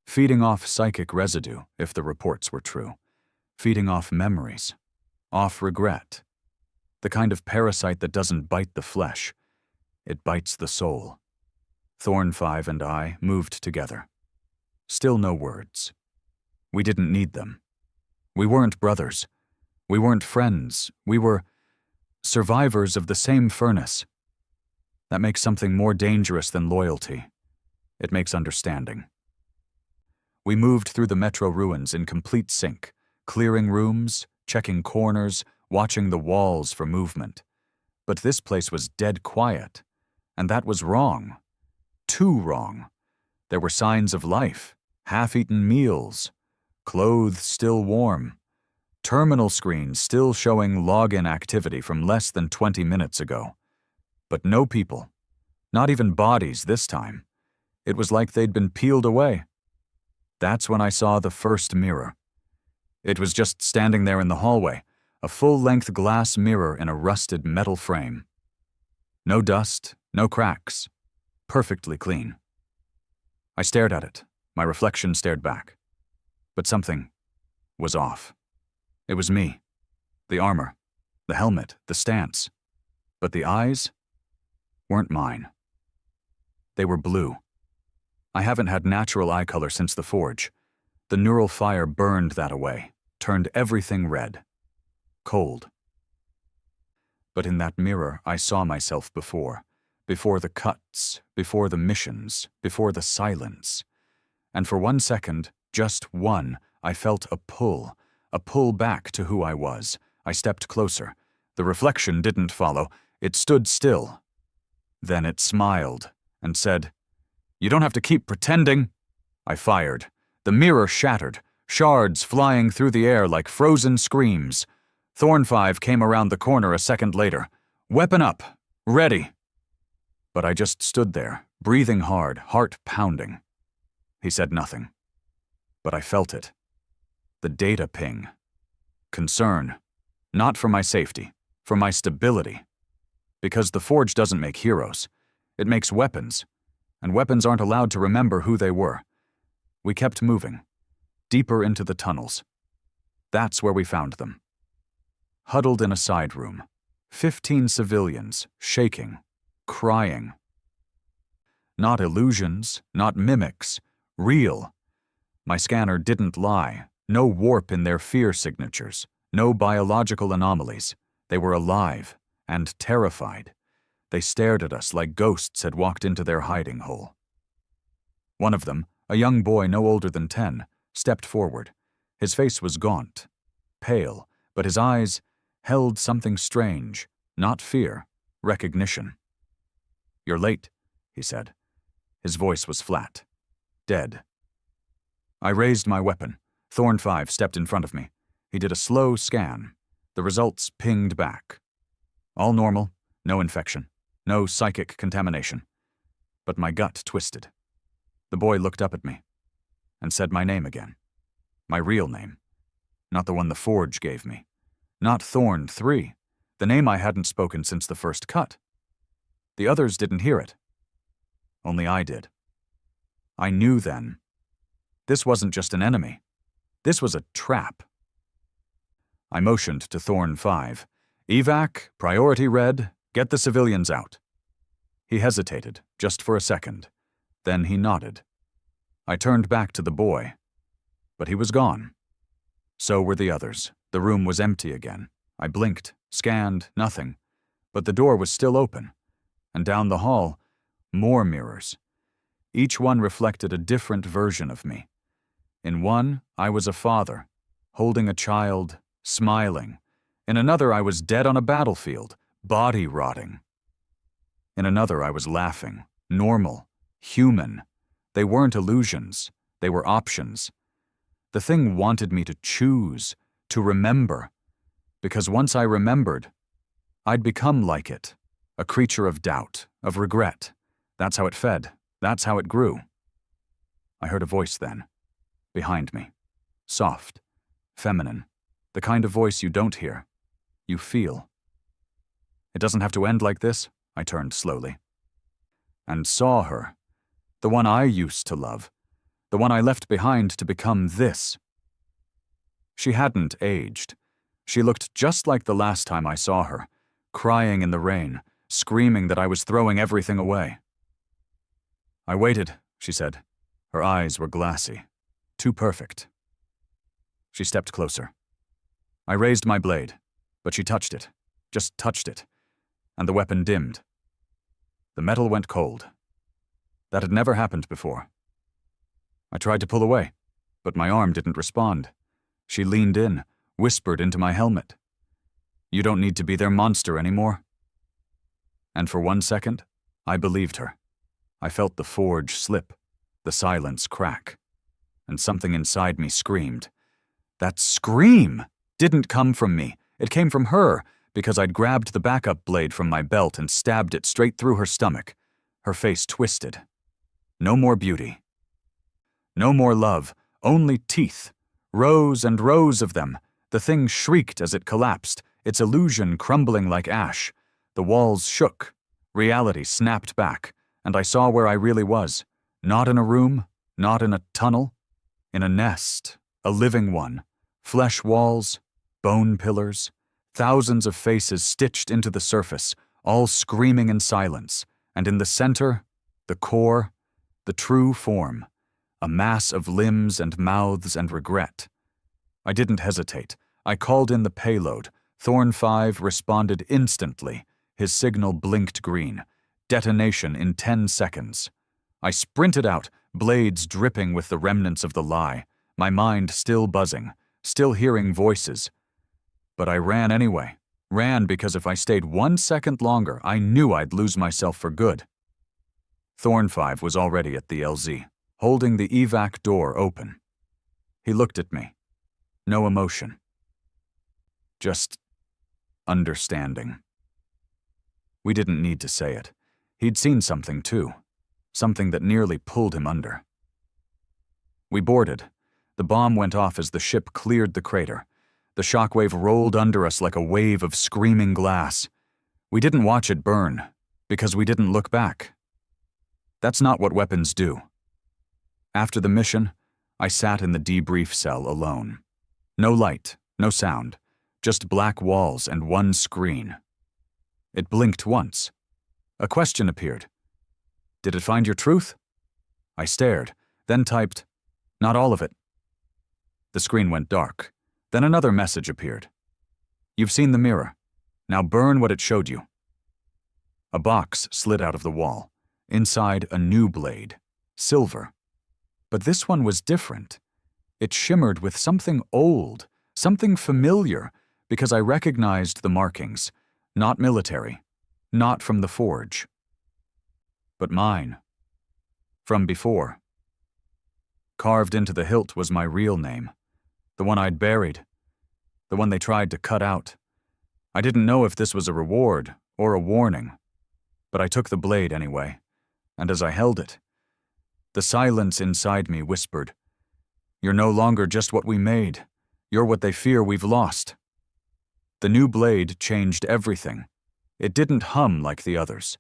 feeding off psychic residue if the reports were true, feeding off memories, off regret, the kind of parasite that doesn't bite the flesh, it bites the soul. Thorn 5 and I moved together. Still no words. We didn't need them. We weren't brothers. We weren't friends. We were survivors of the same furnace. That makes something more dangerous than loyalty. It makes understanding. We moved through the metro ruins in complete sync, clearing rooms, checking corners, watching the walls for movement. But this place was dead quiet, and that was wrong. Too wrong. There were signs of life, half-eaten meals, clothes still warm, terminal screens still showing login activity from less than 20 minutes ago. But no people, not even bodies this time. It was like they'd been peeled away. That's when I saw the first mirror. It was just standing there in the hallway, a full-length glass mirror in a rusted metal frame. No dust, no cracks, perfectly clean. I stared at it. My reflection stared back. But something was off. It was me. The armor, the helmet, the stance. But the eyes weren't mine. They were blue. I haven't had natural eye color since the forge. The neural fire burned that away, turned everything red. Cold. But in that mirror, I saw myself before the cuts, before the missions, before the silence. And for 1 second, just one, I felt a pull back to who I was. I stepped closer. The reflection didn't follow. It stood still. Then it smiled and said, "You don't have to keep pretending." I fired. The mirror shattered, shards flying through the air like frozen screams. Thorn 5 came around the corner a second later. Weapon up. Ready. But I just stood there, breathing hard, heart pounding. He said nothing. But I felt it. The data ping. Concern. Not for my safety, for my stability. Because the Forge doesn't make heroes. It makes weapons. And weapons aren't allowed to remember who they were. We kept moving. Deeper into the tunnels. That's where we found them. Huddled in a side room. 15 civilians, shaking, crying. Not illusions, not mimics. Real. My scanner didn't lie. No warp in their fear signatures. No biological anomalies. They were alive and terrified. They stared at us like ghosts had walked into their hiding hole. One of them, a young boy no older than 10, stepped forward. His face was gaunt, pale, but his eyes held something strange, not fear, recognition. "You're late," he said. His voice was flat, dead. I raised my weapon. Thorn 5 stepped in front of me. He did a slow scan. The results pinged back. All normal, no infection, no psychic contamination. But my gut twisted. The boy looked up at me and said my name again. My real name. Not the one the Forge gave me. Not Thorn 3, the name I hadn't spoken since the first cut. The others didn't hear it. Only I did. I knew then. This wasn't just an enemy. This was a trap. I motioned to Thorn 5. "Evac, priority red, get the civilians out." He hesitated, just for a second. Then he nodded. I turned back to the boy. But he was gone. So were the others. The room was empty again. I blinked, scanned, nothing. But the door was still open. And down the hall, more mirrors. Each one reflected a different version of me. In one, I was a father, holding a child, smiling. In another, I was dead on a battlefield, body rotting. In another, I was laughing, normal, human. They weren't illusions. They were options. The thing wanted me to choose, to remember. Because once I remembered, I'd become like it, a creature of doubt, of regret. That's how it fed. That's how it grew. I heard a voice then, behind me. Soft, feminine, the kind of voice you don't hear. You feel. "It doesn't have to end like this," I turned slowly. And saw her, the one I used to love, the one I left behind to become this. She hadn't aged. She looked just like the last time I saw her, crying in the rain, screaming that I was throwing everything away. "I waited," she said. Her eyes were glassy. Too perfect. She stepped closer. I raised my blade, but she touched it, just touched it, and the weapon dimmed. The metal went cold. That had never happened before. I tried to pull away, but my arm didn't respond. She leaned in, whispered into my helmet. "You don't need to be their monster anymore." And for 1 second, I believed her. I felt the forge slip, the silence crack, and something inside me screamed. That scream didn't come from me. It came from her, because I'd grabbed the backup blade from my belt and stabbed it straight through her stomach. Her face twisted. No more beauty. No more love, only teeth. Rows and rows of them. The thing shrieked as it collapsed, its illusion crumbling like ash. The walls shook. Reality snapped back, and I saw where I really was. Not in a room, not in a tunnel. In a nest, a living one. Flesh walls, bone pillars, thousands of faces stitched into the surface, all screaming in silence, and in the center, the core, the true form, a mass of limbs and mouths and regret. I didn't hesitate. I called in the payload. Thorn 5 responded instantly. His signal blinked green. Detonation in 10 seconds. I sprinted out, blades dripping with the remnants of the lie, my mind still buzzing, still hearing voices. But I ran anyway. Ran because if I stayed 1 second longer, I knew I'd lose myself for good. Thorn 5 was already at the LZ, holding the evac door open. He looked at me. No emotion. Just understanding. We didn't need to say it. He'd seen something too. Something that nearly pulled him under. We boarded. The bomb went off as the ship cleared the crater. The shockwave rolled under us like a wave of screaming glass. We didn't watch it burn, because we didn't look back. That's not what weapons do. After the mission, I sat in the debrief cell alone. No light, no sound, just black walls and one screen. It blinked once. A question appeared. Did it find your truth? I stared, then typed, "Not all of it." The screen went dark. Then another message appeared. "You've seen the mirror. Now burn what it showed you." A box slid out of the wall. Inside, a new blade. Silver. But this one was different. It shimmered with something old, something familiar, because I recognized the markings. Not military. Not from the forge. But mine. From before. Carved into the hilt was my real name. The one I'd buried. The one they tried to cut out. I didn't know if this was a reward or a warning, but I took the blade anyway, and as I held it, the silence inside me whispered, "You're no longer just what we made. You're what they fear we've lost." The new blade changed everything. It didn't hum like the others,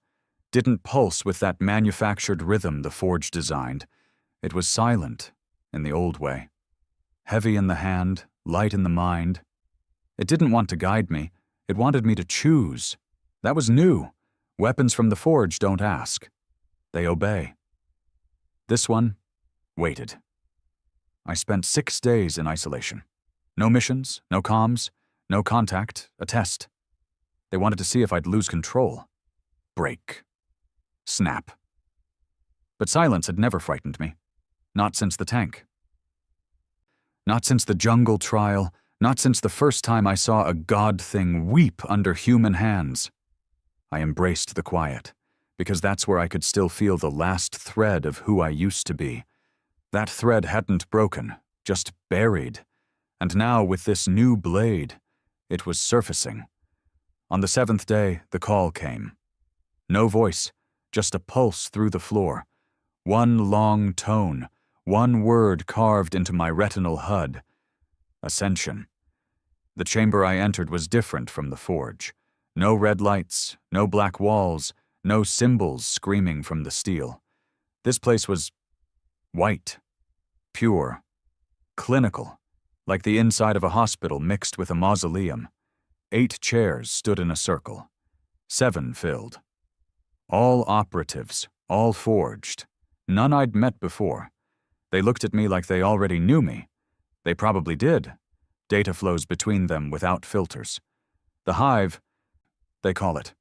didn't pulse with that manufactured rhythm the forge designed. It was silent, in the old way. Heavy in the hand, light in the mind. It didn't want to guide me. It wanted me to choose. That was new. Weapons from the forge don't ask. They obey. This one waited. I spent 6 days in isolation. No missions, no comms, no contact, a test. They wanted to see if I'd lose control. Break. Snap. But silence had never frightened me. Not since the tank. Not since the jungle trial, not since the first time I saw a god thing weep under human hands. I embraced the quiet, because that's where I could still feel the last thread of who I used to be. That thread hadn't broken, just buried. And now, with this new blade, it was surfacing. On the 7th day, the call came. No voice, just a pulse through the floor. One long tone, one word carved into my retinal HUD. Ascension. The chamber I entered was different from the forge. No red lights, no black walls, no symbols screaming from the steel. This place was white, pure, clinical, like the inside of a hospital mixed with a mausoleum. 8 chairs stood in a circle. 7 filled. All operatives, all forged. None I'd met before. They looked at me like they already knew me. They probably did. Data flows between them without filters. The hive, they call it.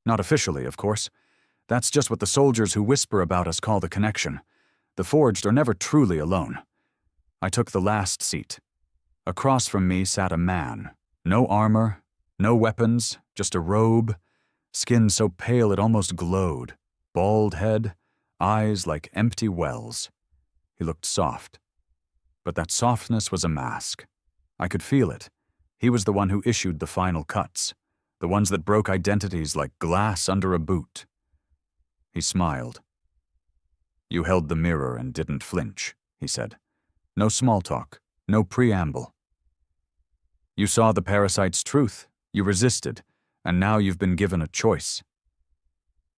Not officially, of course. That's just what the soldiers who whisper about us call the connection. The forged are never truly alone. I took the last seat. Across from me sat a man. No armor, no weapons, just a robe, skin so pale it almost glowed, bald head, eyes like empty wells. He looked soft. But that softness was a mask. I could feel it. He was the one who issued the final cuts, the ones that broke identities like glass under a boot. He smiled. "You held the mirror and didn't flinch," he said. "No small talk, no preamble. You saw the parasite's truth, you resisted, and now you've been given a choice."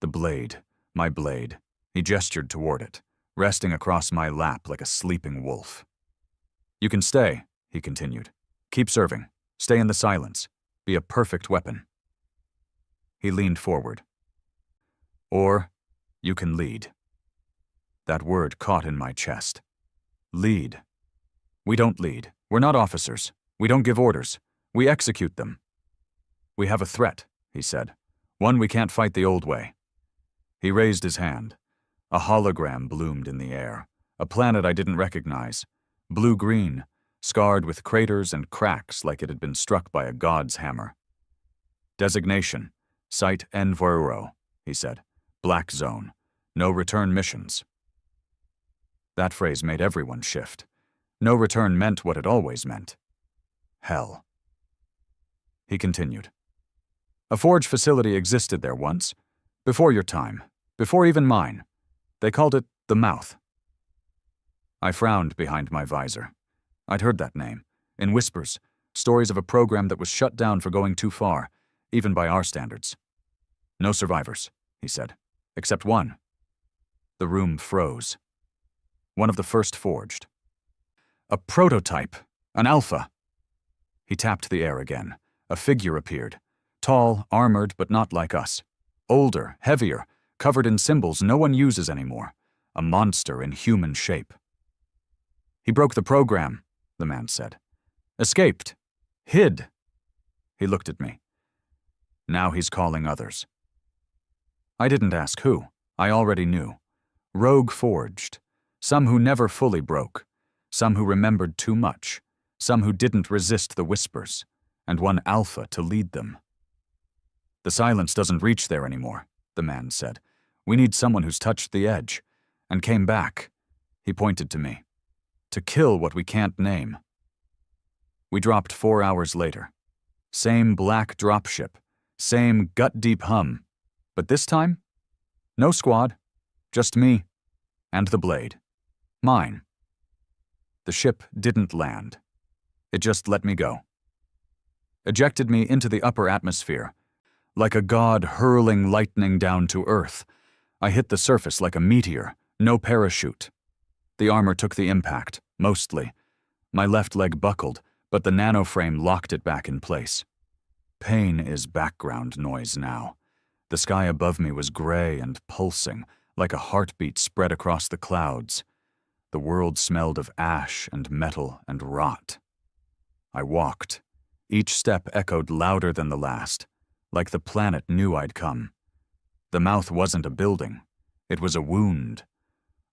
The blade, my blade, he gestured toward it, resting across my lap like a sleeping wolf. "You can stay," he continued. "Keep serving. Stay in the silence. Be a perfect weapon." He leaned forward. "Or you can lead." That word caught in my chest. Lead. We don't lead. We're not officers. We don't give orders. We execute them. "We have a threat," he said. "One we can't fight the old way." He raised his hand. A hologram bloomed in the air. A planet I didn't recognize. Blue-green, scarred with craters and cracks like it had been struck by a god's hammer. "Designation, Site Enviro," he said. "Black zone. No return missions." That phrase made everyone shift. No return meant what it always meant. Hell. He continued. "A forge facility existed there once. Before your time. Before even mine. They called it the Mouth." I frowned behind my visor. I'd heard that name. In whispers. Stories of a program that was shut down for going too far, even by our standards. "No survivors," he said. "Except one." The room froze. One of the first forged. "A prototype. An alpha." He tapped the air again. A figure appeared. Tall, armored, but not like us. Older, heavier, covered in symbols no one uses anymore. A monster in human shape. "He broke the program," the man said. "Escaped. Hid." He looked at me. "Now he's calling others." I didn't ask who. I already knew. Rogue forged. Some who never fully broke. Some who remembered too much. Some who didn't resist the whispers. And one alpha to lead them. "The silence doesn't reach there anymore," the man said. "We need someone who's touched the edge. And came back." He pointed to me. "To kill what we can't name." We dropped 4 hours later. Same black dropship. Same gut-deep hum. But this time? No squad. Just me. And the blade. Mine. The ship didn't land. It just let me go. Ejected me into the upper atmosphere. Like a god hurling lightning down to Earth. I hit the surface like a meteor. No parachute. The armor took the impact, mostly. My left leg buckled, but the nanoframe locked it back in place. Pain is background noise now. The sky above me was gray and pulsing, like a heartbeat spread across the clouds. The world smelled of ash and metal and rot. I walked. Each step echoed louder than the last, like the planet knew I'd come. The mouth wasn't a building. It was a wound.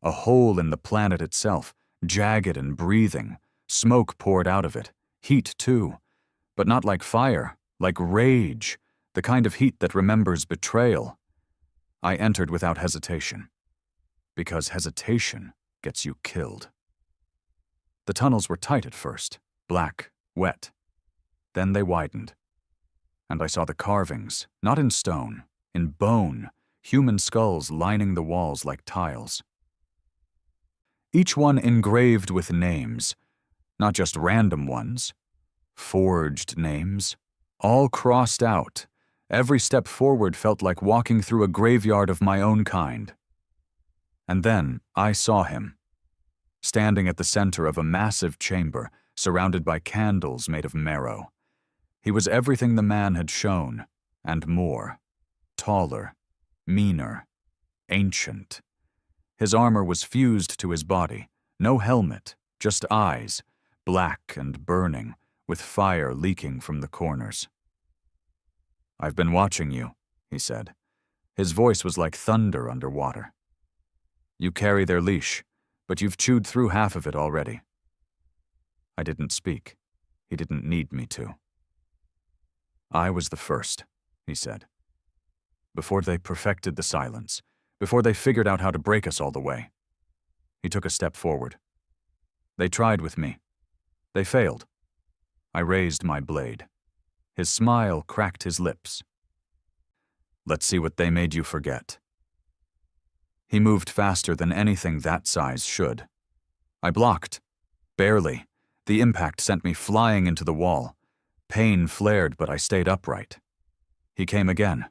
A hole in the planet itself, jagged and breathing. Smoke poured out of it. Heat, too. But not like fire, like rage, the kind of heat that remembers betrayal. I entered without hesitation. Because hesitation gets you killed. The tunnels were tight at first, black, wet. Then they widened. And I saw the carvings, not in stone, in bone, human skulls lining the walls like tiles. Each one engraved with names, not just random ones, forged names, all crossed out. Every step forward felt like walking through a graveyard of my own kind. And then I saw him. standing at the center of a massive chamber surrounded by candles made of marrow. He was everything the man had shown, and more. Taller, meaner, ancient. His armor was fused to his body, no helmet, just eyes, black and burning, with fire leaking from the corners. "I've been watching you," he said. His voice was like thunder underwater. "You carry their leash, but you've chewed through half of it already." I didn't speak. He didn't need me to. "I was the first," he said. "Before they perfected the silence, before they figured out how to break us all the way." He took a step forward. "They tried with me. They failed." I raised my blade. His smile cracked his lips. "Let's see what they made you forget." He moved faster than anything that size should. I blocked. Barely. The impact sent me flying into the wall. Pain flared, but I stayed upright. He came again.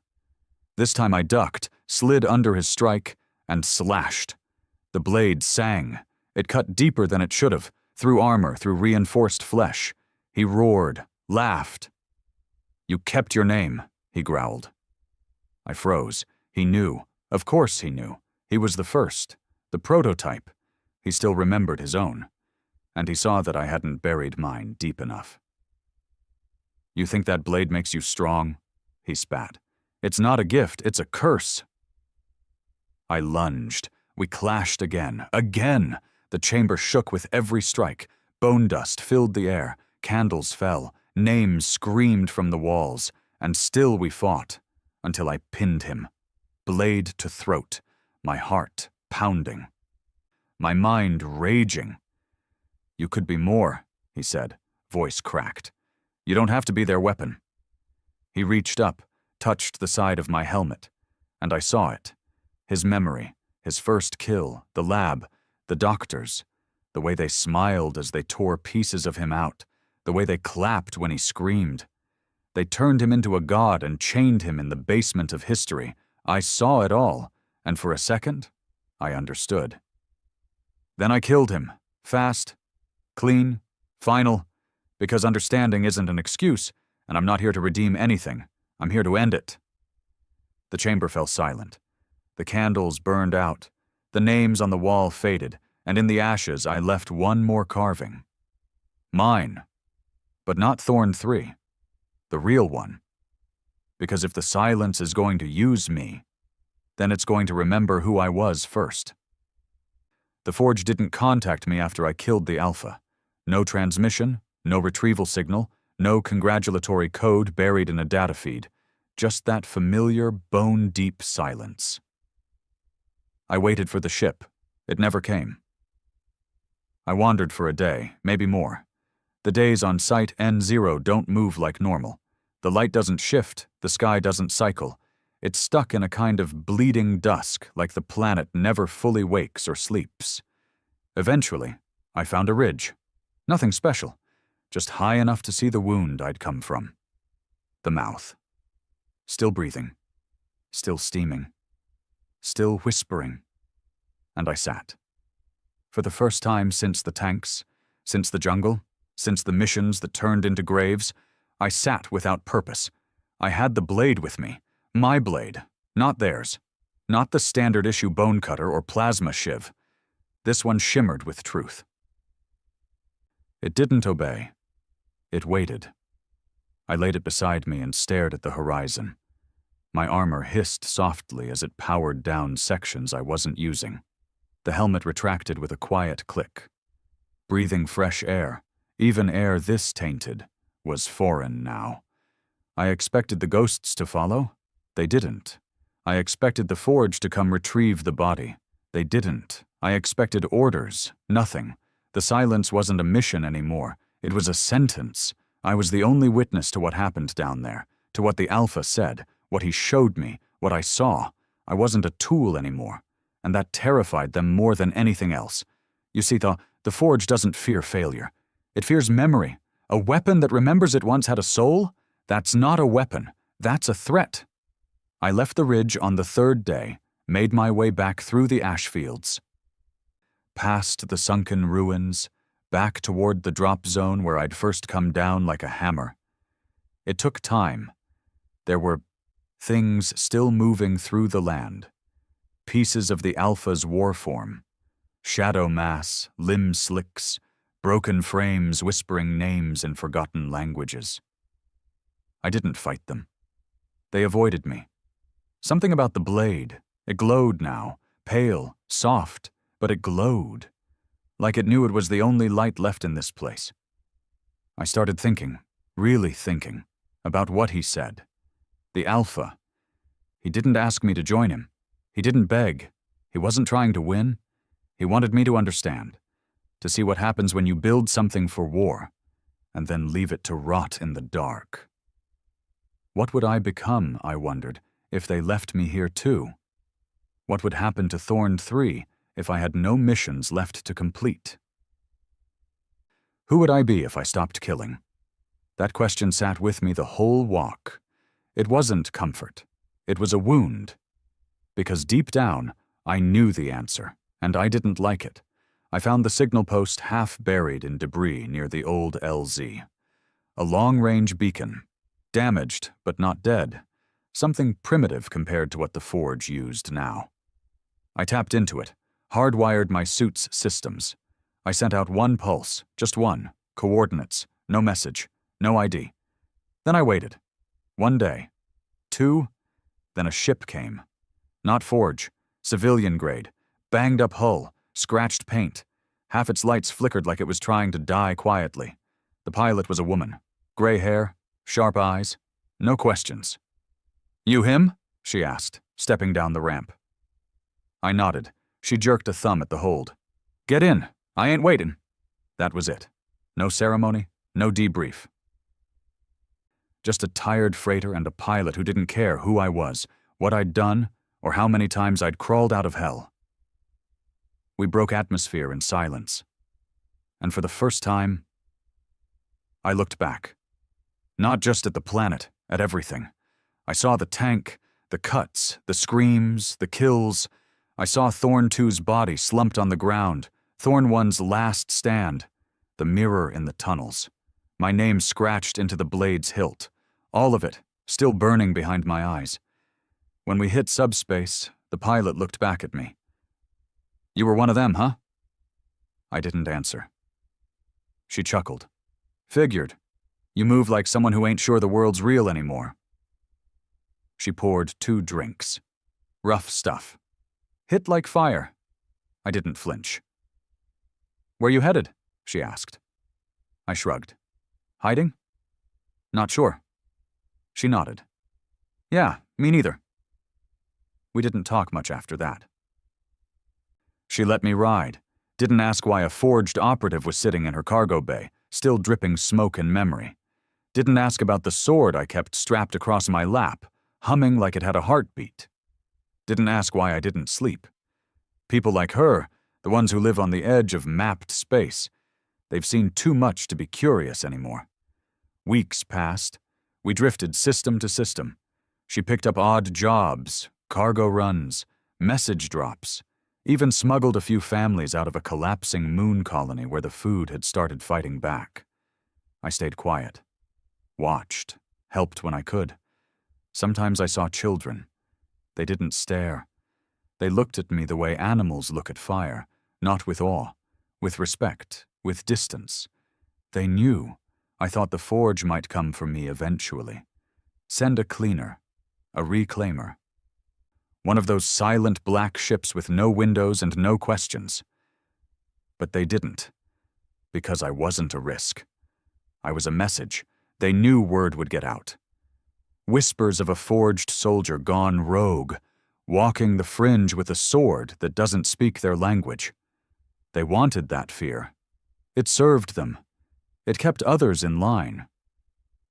This time I ducked, slid under his strike, and slashed. The blade sang. It cut deeper than it should have, through armor, through reinforced flesh. He roared, laughed. "You kept your name," he growled. I froze. He knew. Of course he knew. He was the first, the prototype. He still remembered his own. And he saw that I hadn't buried mine deep enough. "You think that blade makes you strong?" he spat. "It's not a gift, it's a curse." I lunged. We clashed again. Again! The chamber shook with every strike. Bone dust filled the air. Candles fell. Names screamed from the walls. And still we fought. Until I pinned him. Blade to throat. My heart pounding. My mind raging. "You could be more," he said, voice cracked. "You don't have to be their weapon." He reached up, touched the side of my helmet, and I saw it. His memory, his first kill, the lab, the doctors, the way they smiled as they tore pieces of him out, the way they clapped when he screamed. They turned him into a god and chained him in the basement of history. I saw it all, and for a second, I understood. Then I killed him, fast, clean, final, because understanding isn't an excuse, and I'm not here to redeem anything. I'm here to end it. The chamber fell silent. The candles burned out. The names on the wall faded, and in the ashes I left one more carving. Mine, but not Thorn 3, the real one. Because if the silence is going to use me, then it's going to remember who I was first. The Forge didn't contact me after I killed the Alpha. No transmission, no retrieval signal, no congratulatory code buried in a data feed. Just that familiar, bone-deep silence. I waited for the ship. It never came. I wandered for a day, maybe more. The days on Site N0 don't move like normal. The light doesn't shift, the sky doesn't cycle. It's stuck in a kind of bleeding dusk, like the planet never fully wakes or sleeps. Eventually, I found a ridge. Nothing special, just high enough to see the wound I'd come from. The mouth. Still breathing. Still steaming. Still whispering. And I sat. For the first time since the tanks, since the jungle, since the missions that turned into graves, I sat without purpose. I had the blade with me. My blade, not theirs. Not the standard issue bone cutter or plasma shiv. This one shimmered with truth. It didn't obey. It waited. I laid it beside me and stared at the horizon. My armor hissed softly as it powered down sections I wasn't using. The helmet retracted with a quiet click. Breathing fresh air, even air this tainted, was foreign now. I expected the ghosts to follow. They didn't. I expected the Forge to come retrieve the body. They didn't. I expected orders. Nothing. The silence wasn't a mission anymore. It was a sentence. I was the only witness to what happened down there, to what the Alpha said, what he showed me, what I saw. I wasn't a tool anymore, and that terrified them more than anything else. You see, the Forge doesn't fear failure. It fears memory. A weapon that remembers it once had a soul? That's not a weapon. That's a threat. I left the ridge on the third day, made my way back through the ash fields. past the sunken ruins, back toward the drop zone where I'd first come down like a hammer. It took time. There were things still moving through the land. Pieces of the Alpha's war form. Shadow mass, limb slicks, broken frames whispering names in forgotten languages. I didn't fight them. They avoided me. Something about the blade. It glowed now, pale, soft, but it glowed. Like it knew it was the only light left in this place. I started thinking, really thinking, about what he said. The Alpha. He didn't ask me to join him. He didn't beg. He wasn't trying to win. He wanted me to understand, to see what happens when you build something for war, and then leave it to rot in the dark. What would I become, I wondered, if they left me here too? What would happen to Thorn 3 if I had no missions left to complete? Who would I be if I stopped killing? That question sat with me the whole walk. It wasn't comfort. It was a wound. Because deep down, I knew the answer, and I didn't like it. I found the signal post half buried in debris near the old LZ. A long-range beacon. Damaged, but not dead. Something primitive compared to what the Forge used now. I tapped into it, hardwired my suit's systems. I sent out one pulse, just one, coordinates, no message, no ID. Then I waited. 1 day. 2, then a ship came. Not Forge, civilian grade, banged up hull, scratched paint. Half its lights flickered like it was trying to die quietly. The pilot was a woman. Gray hair, sharp eyes, no questions. "You him?" she asked, stepping down the ramp. I nodded. She jerked a thumb at the hold. "Get in. I ain't waiting." That was it. No ceremony, no debrief. Just a tired freighter and a pilot who didn't care who I was, what I'd done, or how many times I'd crawled out of hell. We broke atmosphere in silence. And for the first time, I looked back. Not just at the planet, at everything. I saw the tank, the cuts, the screams, the kills. I saw Thorn 2's body slumped on the ground, Thorn 1's last stand, the mirror in the tunnels. My name scratched into the blade's hilt. All of it, still burning behind my eyes. When we hit subspace, the pilot looked back at me. "You were one of them, huh?" I didn't answer. She chuckled. "Figured. You move like someone who ain't sure the world's real anymore." She poured 2 drinks. Rough stuff. Hit like fire. I didn't flinch. "Where you headed?" she asked. I shrugged. "Hiding?" "Not sure." She nodded. "Yeah, me neither." We didn't talk much after that. She let me ride, didn't ask why a forged operative was sitting in her cargo bay, still dripping smoke and memory. Didn't ask about the sword I kept strapped across my lap, humming like it had a heartbeat. Didn't ask why I didn't sleep. People like her, the ones who live on the edge of mapped space, they've seen too much to be curious anymore. Weeks passed. We drifted system to system. She picked up odd jobs, cargo runs, message drops, even smuggled a few families out of a collapsing moon colony where the food had started fighting back. I stayed quiet. Watched. Helped when I could. Sometimes I saw children. They didn't stare. They looked at me the way animals look at fire, not with awe, with respect, with distance. They knew. I thought the Forge might come for me eventually. Send a cleaner, a reclaimer. One of those silent black ships with no windows and no questions. But they didn't, because I wasn't a risk. I was a message. They knew word would get out. Whispers of a forged soldier gone rogue, walking the fringe with a sword that doesn't speak their language. They wanted that fear. It served them. It kept others in line.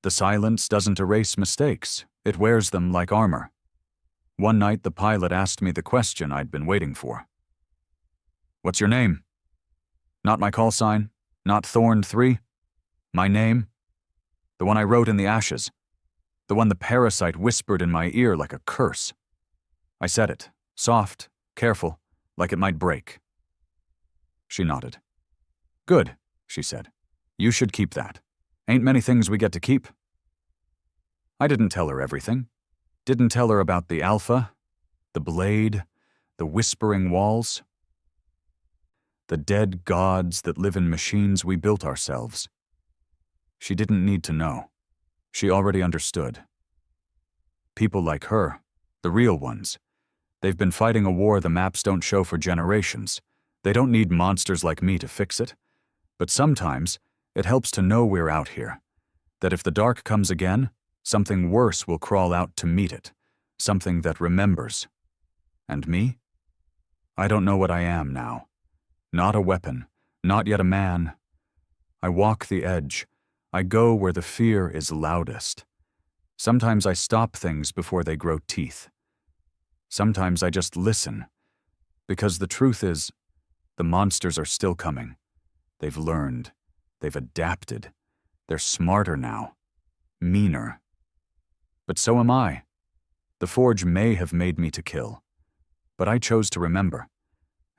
The silence doesn't erase mistakes. It wears them like armor. One night the pilot asked me the question I'd been waiting for. "What's your name?" Not my call sign, not Thorn 3. My name? The one I wrote in the ashes. The one the parasite whispered in my ear like a curse. I said it, soft, careful, like it might break. She nodded. Good, she said. You should keep that. Ain't many things we get to keep. I didn't tell her everything. Didn't tell her about the Alpha, the Blade, the Whispering Walls, the dead gods that live in machines we built ourselves. She didn't need to know. She already understood. People like her, the real ones, they've been fighting a war the maps don't show for generations. They don't need monsters like me to fix it. But sometimes, it helps to know we're out here. That if the dark comes again, something worse will crawl out to meet it. Something that remembers. And me? I don't know what I am now. Not a weapon, not yet a man. I walk the edge. I go where the fear is loudest. Sometimes I stop things before they grow teeth. Sometimes I just listen. Because the truth is, the monsters are still coming. They've learned. They've adapted. They're smarter now. Meaner. But so am I. The Forge may have made me to kill. But I chose to remember.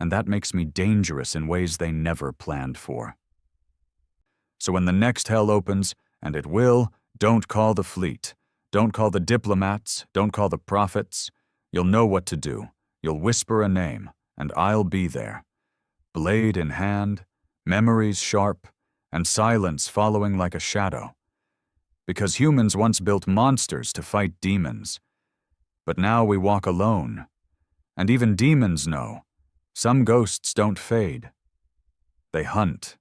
And that makes me dangerous in ways they never planned for. So when the next hell opens, and it will, don't call the fleet. Don't call the diplomats. Don't call the prophets. You'll know what to do. You'll whisper a name, and I'll be there. Blade in hand, memories sharp, and silence following like a shadow. Because humans once built monsters to fight demons. But now we walk alone. And even demons know. Some ghosts don't fade. They hunt.